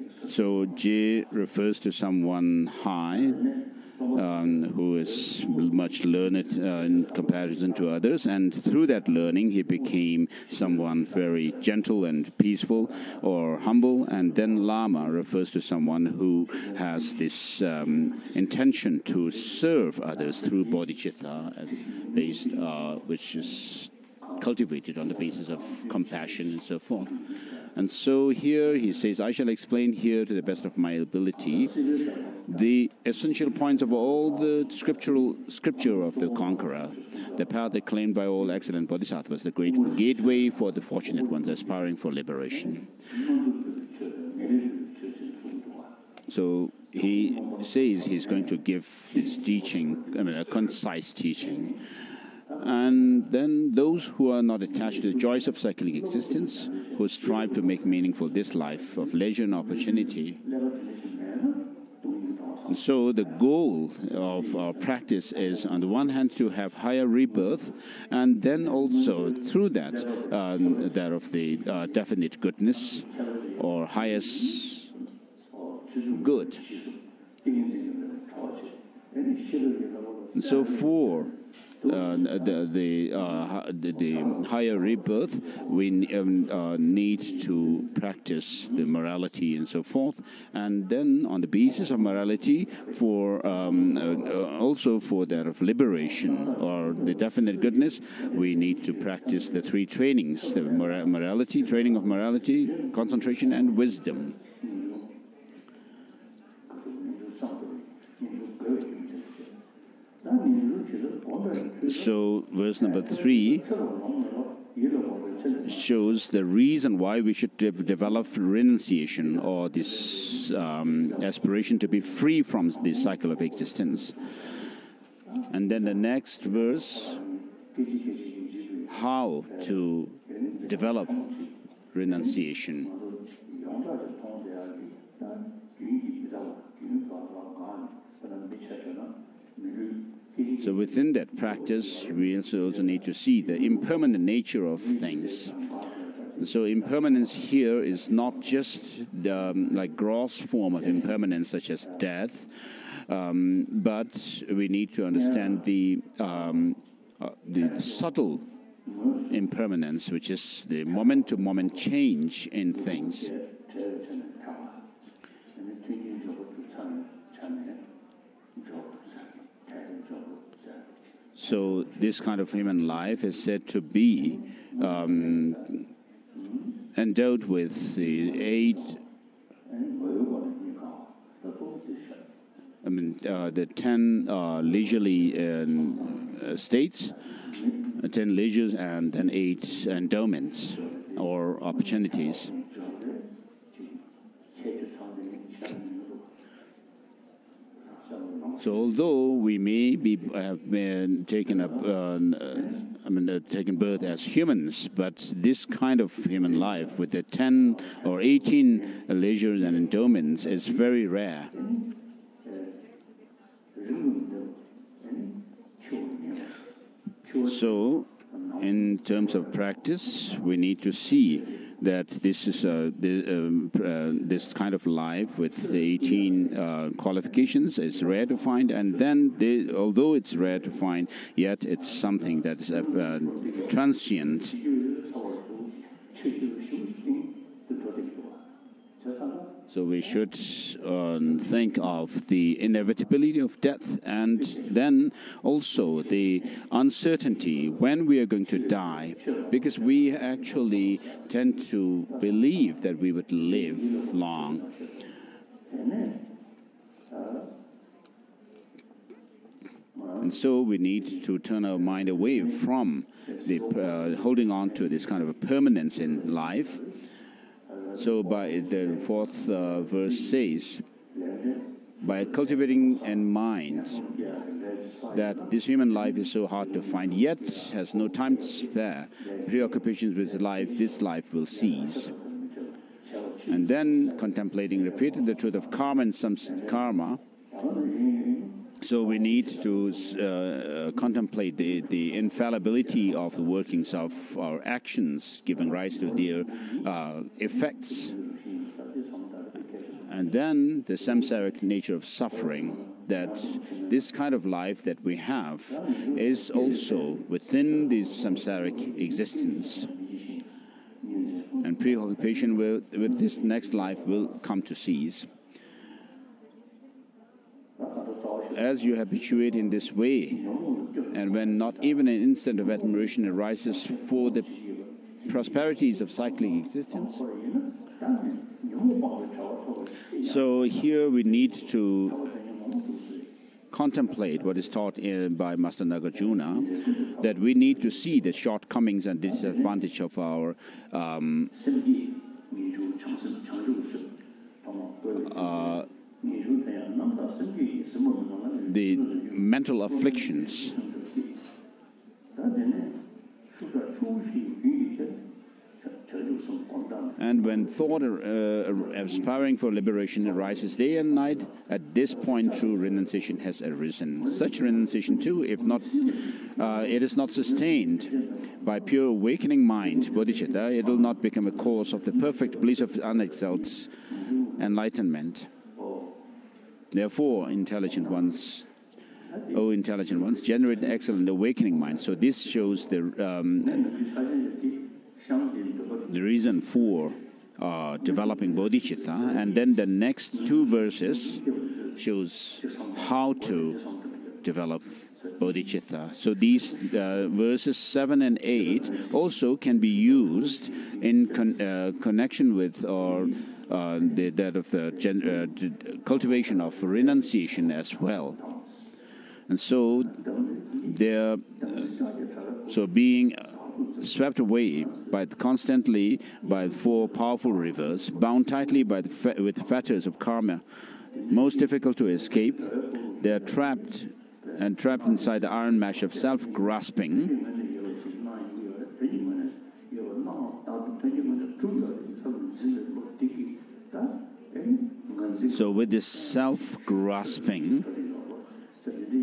So Je refers to someone high, who is much learned in comparison to others, and through that learning he became someone very gentle and peaceful or humble. And then Lama refers to someone who has this intention to serve others through bodhicitta, based, which is cultivated on the basis of compassion and so forth. And so here he says, I shall explain here to the best of my ability the essential points of all the scripture of the conqueror, the path acclaimed by all excellent bodhisattvas, the great gateway for the fortunate ones aspiring for liberation. So he says he's going to give this teaching, a concise teaching. And then those who are not attached to the joys of cyclic existence, who strive to make meaningful this life of leisure and opportunity. And so the goal of our practice is, on the one hand, to have higher rebirth, and then also through that, that of the definite goodness or highest good. And so for the higher rebirth, we need to practice the morality and so forth, and then on the basis of morality, for also for that of liberation or the definite goodness, we need to practice the three trainings: the morality, training of morality, concentration, and wisdom. So verse number 3 shows the reason why we should develop renunciation, or this aspiration to be free from the cycle of existence. And then the next verse, how to develop renunciation. So within that practice, we also need to see the impermanent nature of things. So impermanence here is not just the like gross form of impermanence, such as death, but we need to understand the subtle impermanence, which is the moment-to-moment change in things. So this kind of human life is said to be endowed with the the 10 leisurely states, 10 leisures, and then 8 endowments or opportunities. So although we may have been taken up, taken birth as humans, but this kind of human life with the 10 or 18 leisures and endowments is very rare. So, in terms of practice, we need to see that this is this kind of life with 18 qualifications is rare to find, and then although it's rare to find, yet it's something that's transient. So we should think of the inevitability of death, and then also the uncertainty when we are going to die, because we actually tend to believe that we would live long. And so we need to turn our mind away from the holding on to this kind of a permanence in life. So by the fourth verse says, by cultivating in mind that this human life is so hard to find, yet has no time to spare, preoccupations with life, this life will cease. And then contemplating, repeating the truth of karma and karma. So we need to contemplate the infallibility of the workings of our actions, giving rise to their effects. And then the samsaric nature of suffering, that this kind of life that we have is also within this samsaric existence. And preoccupation with this next life will come to cease. As you habituate in this way, and when not even an instant of admiration arises for the prosperities of cyclic existence, so here we need to contemplate what is taught by Master Nagarjuna, that we need to see the shortcomings and disadvantage of our the mental afflictions. And when thought aspiring for liberation arises day and night, at this point true renunciation has arisen. Such renunciation too, if not, it is not sustained by pure awakening mind, bodhicitta, it will not become a cause of the perfect bliss of unexcelled enlightenment. Therefore, intelligent ones, O intelligent ones, generate an excellent awakening mind. So this shows the reason for developing bodhicitta. And then the next two verses shows how to develop bodhicitta. So these verses 7 and 8 also can be used in connection with or that of the cultivation of renunciation as well. And so being swept away constantly by the four powerful rivers, bound tightly with the fetters of karma, most difficult to escape, they are trapped inside the iron mesh of self-grasping. So with this self-grasping,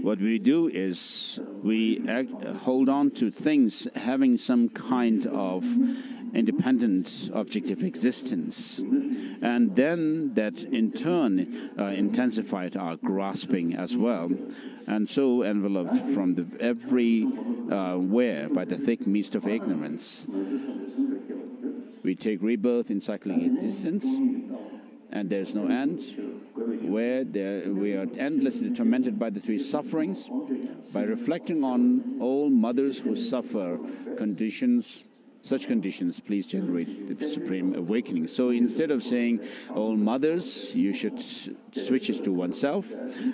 what we do is we hold on to things having some kind of independent objective existence. And then that in turn intensified our grasping as well. And so enveloped from everywhere by the thick mist of ignorance, we take rebirth in cyclic existence, and there's no end, where we are endlessly tormented by the three sufferings. By reflecting on all mothers who suffer such conditions, please generate the supreme awakening. So instead of saying all mothers, you should switch it to oneself,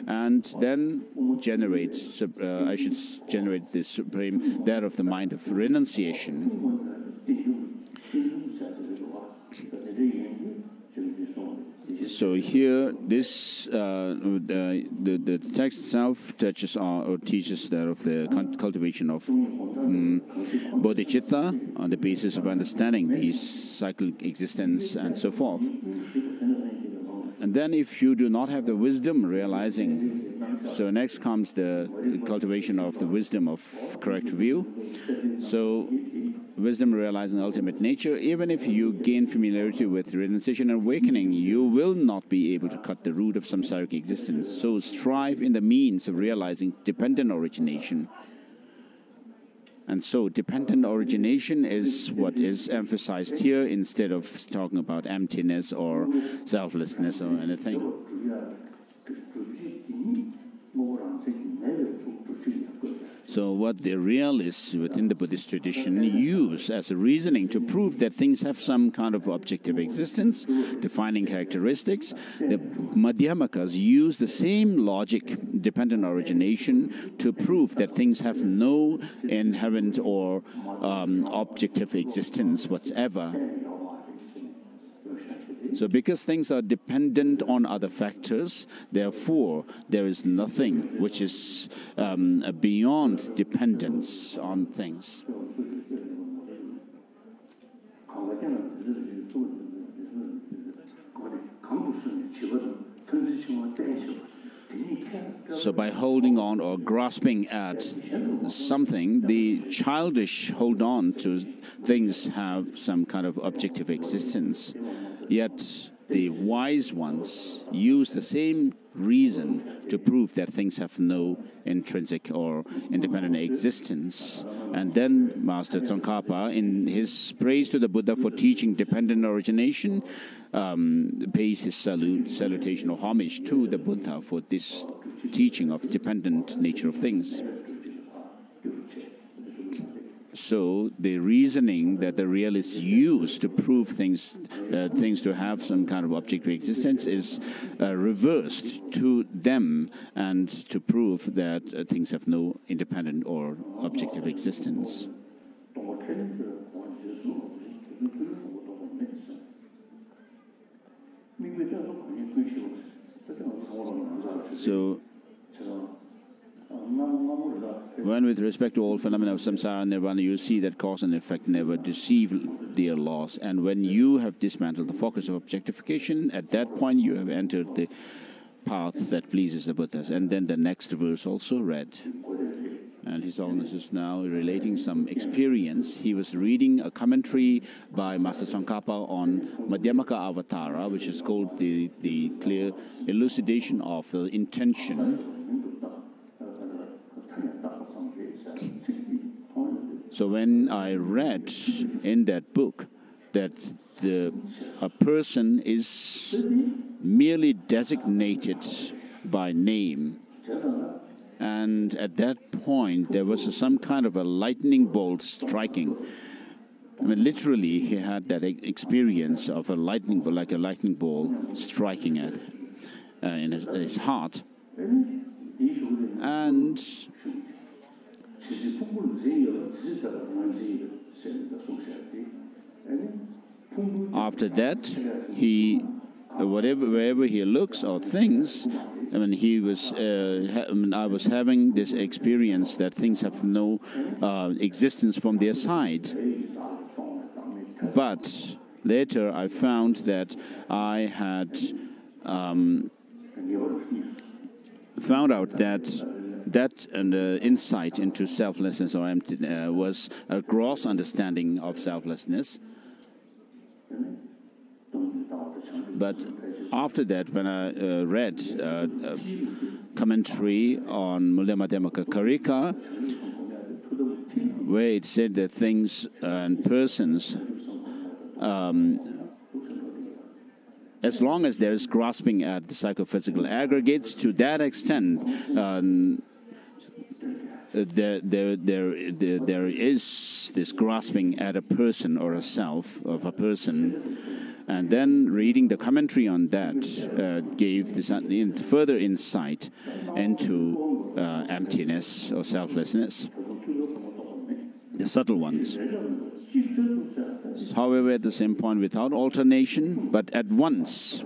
and then I should generate the supreme, that of the mind of renunciation. So here, this the text itself touches or teaches that of the cultivation of bodhicitta on the basis of understanding these cyclic existence and so forth. And then if you do not have the wisdom realizing, so next comes the cultivation of the wisdom of correct view. So wisdom realizing ultimate nature, even if you gain familiarity with renunciation and awakening, you will not be able to cut the root of samsaric existence. So strive in the means of realizing dependent origination. And so dependent origination is what is emphasized here instead of talking about emptiness or selflessness or anything. So what the realists within the Buddhist tradition use as a reasoning to prove that things have some kind of objective existence, defining characteristics, the Madhyamakas use the same logic, dependent origination, to prove that things have no inherent or objective existence whatsoever. So because things are dependent on other factors, therefore there is nothing which is beyond dependence on things. So by holding on or grasping at something, the childish hold on to things have some kind of objective existence. Yet the wise ones use the same reason to prove that things have no intrinsic or independent existence. And then Master Tsongkhapa, in his praise to the Buddha for teaching dependent origination, pays his salutation or homage to the Buddha for this teaching of dependent nature of things. So the reasoning that the realists use to prove things to have some kind of objective existence is reversed to them, and to prove that things have no independent or objective existence. So when with respect to all phenomena of samsara and nirvana, you see that cause and effect never deceive their laws. And when you have dismantled the focus of objectification, at that point you have entered the path that pleases the Buddhas. And then the next verse also read. And His Holiness is now relating some experience. He was reading a commentary by Master Tsongkhapa on Madhyamaka Avatara, which is called the clear elucidation of the intention. So when I read in that book that a person is merely designated by name, and at that point there was some kind of a lightning bolt striking. I mean, literally, he had that experience of a lightning bolt, like a lightning bolt striking at in his heart, and after that, wherever he looks or thinks, I mean, I was having this experience that things have no existence from their side. But later I found that I had found out that insight into selflessness or emptiness was a gross understanding of selflessness. But after that, when I read a commentary on Mulya Madhyamaka Karika, where it said that things and persons, as long as there is grasping at the psychophysical aggregates, to that extent, there is this grasping at a person or a self of a person. And then reading the commentary on that gave this further insight into emptiness or selflessness, the subtle ones. However, at the same point, without alternation, but at once,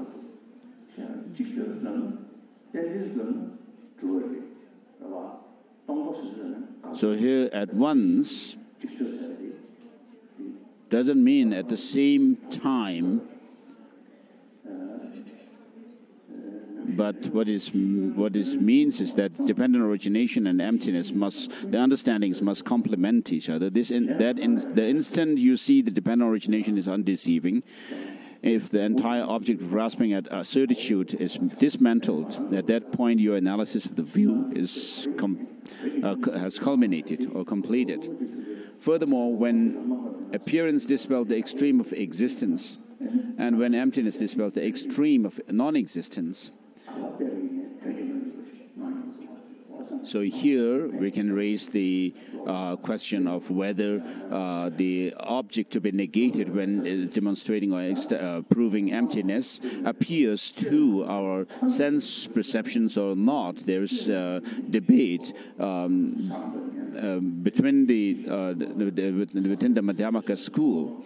So here at once doesn't mean at the same time, but what it means is that dependent origination and emptiness the understandings must complement each other. The instant you see the dependent origination is undeceiving, if the entire object of grasping at certitude is dismantled, at that point your analysis of the view has culminated or completed. Furthermore, when appearance dispels the extreme of existence, and when emptiness dispels the extreme of non-existence, so here we can raise the question of whether the object to be negated when demonstrating or proving emptiness appears to our sense perceptions or not. There's a debate within the Madhyamaka school.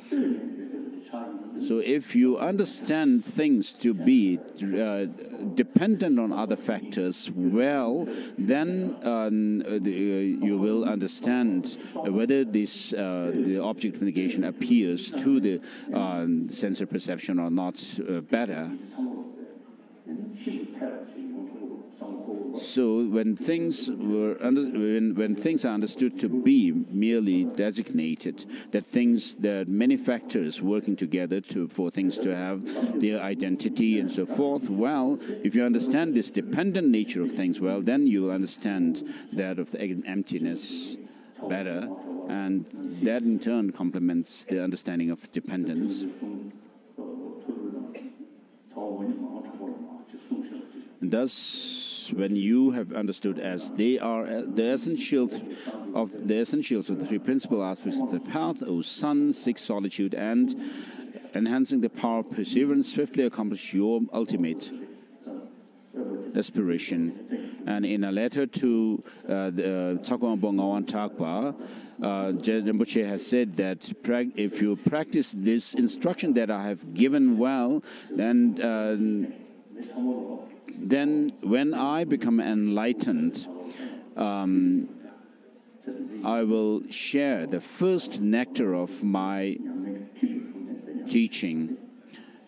So if you understand things to be dependent on other factors, well, then you will understand whether the object of negation appears to the sense of perception or not better. So when things are understood to be merely designated, that many factors working together for things to have their identity and so forth, well, if you understand this dependent nature of things, well, then you will understand that of the emptiness better, and that in turn complements the understanding of dependence. And thus, when you have understood as they are the essentials of the three principal aspects of the path, O son, seek solitude, and enhancing the power of perseverance, swiftly accomplish your ultimate aspiration. And in a letter to Tsakwa Ngawan Thakpa, Rinpoche has said that if you practice this instruction that I have given well, then when I become enlightened, I will share the first nectar of my teaching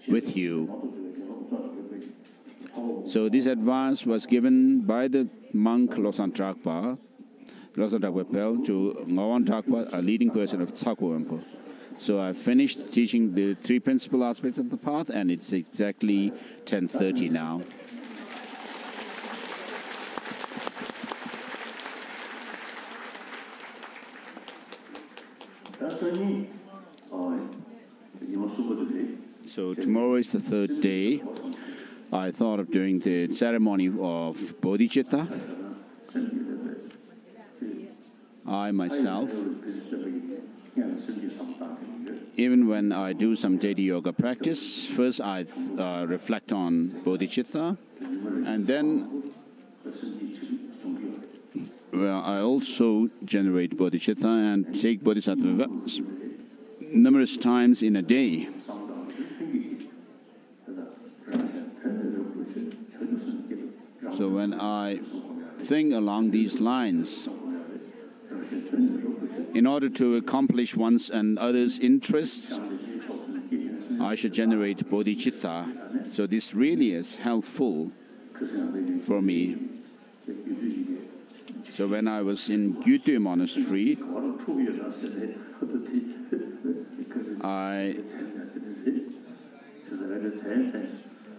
with you. So this advice was given by the monk Losang Tragpa to Ngawan Thakpa, a leading person of Tsakwa Rinpo. So I finished teaching the three principal aspects of the path, and it's exactly 10:30 now. So tomorrow is the third day. I thought of doing the ceremony of bodhicitta. I myself, even when I do some daily yoga practice, first I reflect on bodhicitta, and then I also generate bodhicitta and take bodhisattva numerous times in a day. So when I think along these lines, in order to accomplish one's and others' interests, I should generate bodhicitta. So this really is helpful for me. So when I was in Gyutu Monastery,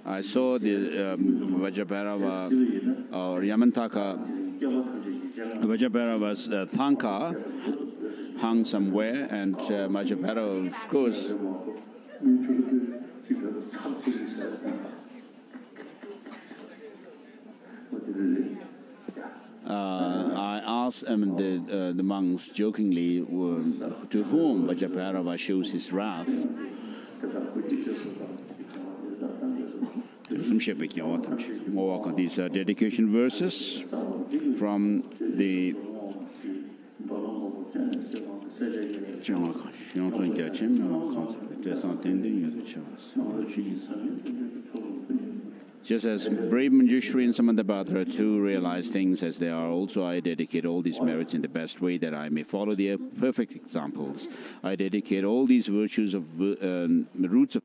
I saw the Vajrabhairava or Yamantaka Vajrabhairava's Thanka hung somewhere, and Vajrabhairava, of course, I asked the monks jokingly to whom Vajrabhairava shows his wrath. These are dedication verses from the Just as brave Manjushri and Samanthabhadra too realize things as they are, also I dedicate all these merits in the best way that I may follow their perfect examples. I dedicate all these virtues of roots of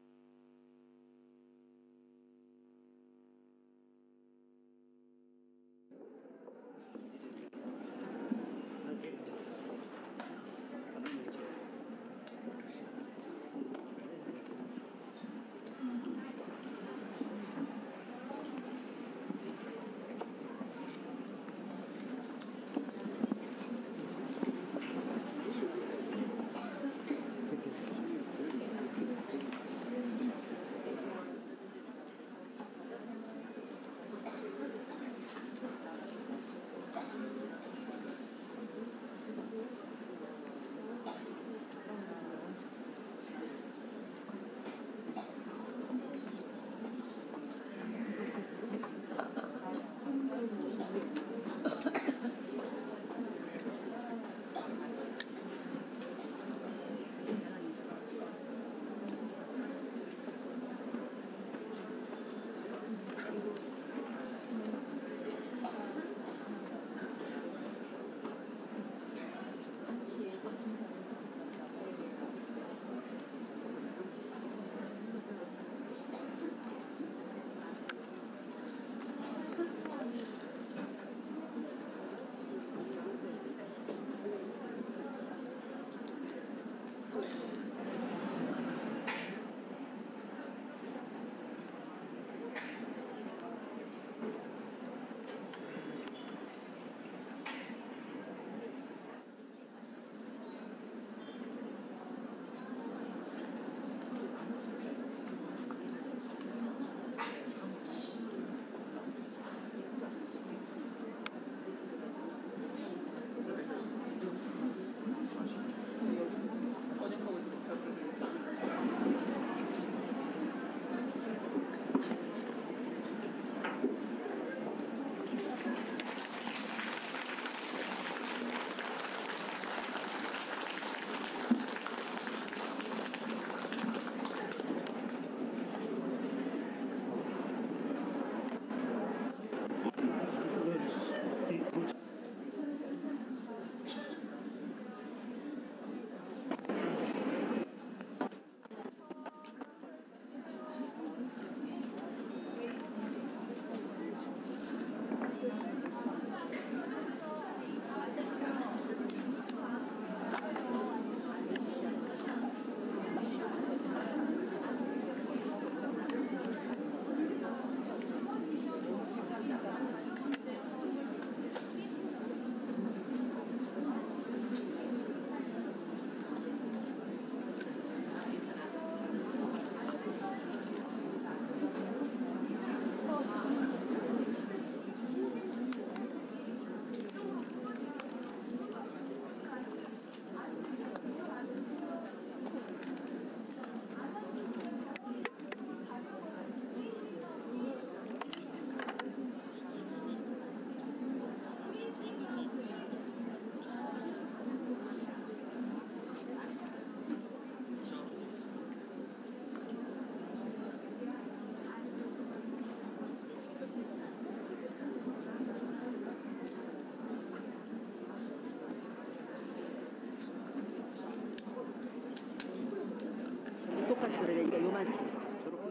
똑같이 그러니까 요만치 요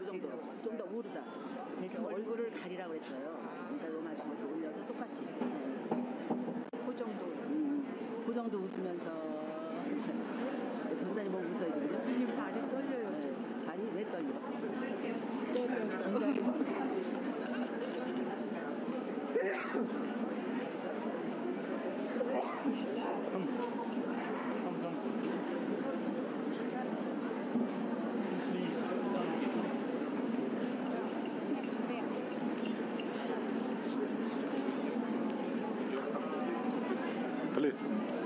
정도로 좀 더 오르다 그래서 얼굴을 가리라고 그랬어요. 그러니까 요만치 올려서 똑같이 그 정도 웃으면서 전자님 보고 웃어야 되죠. 손님 다리 떨려요. 네. 다리 왜 떨려? 긴장이 Please.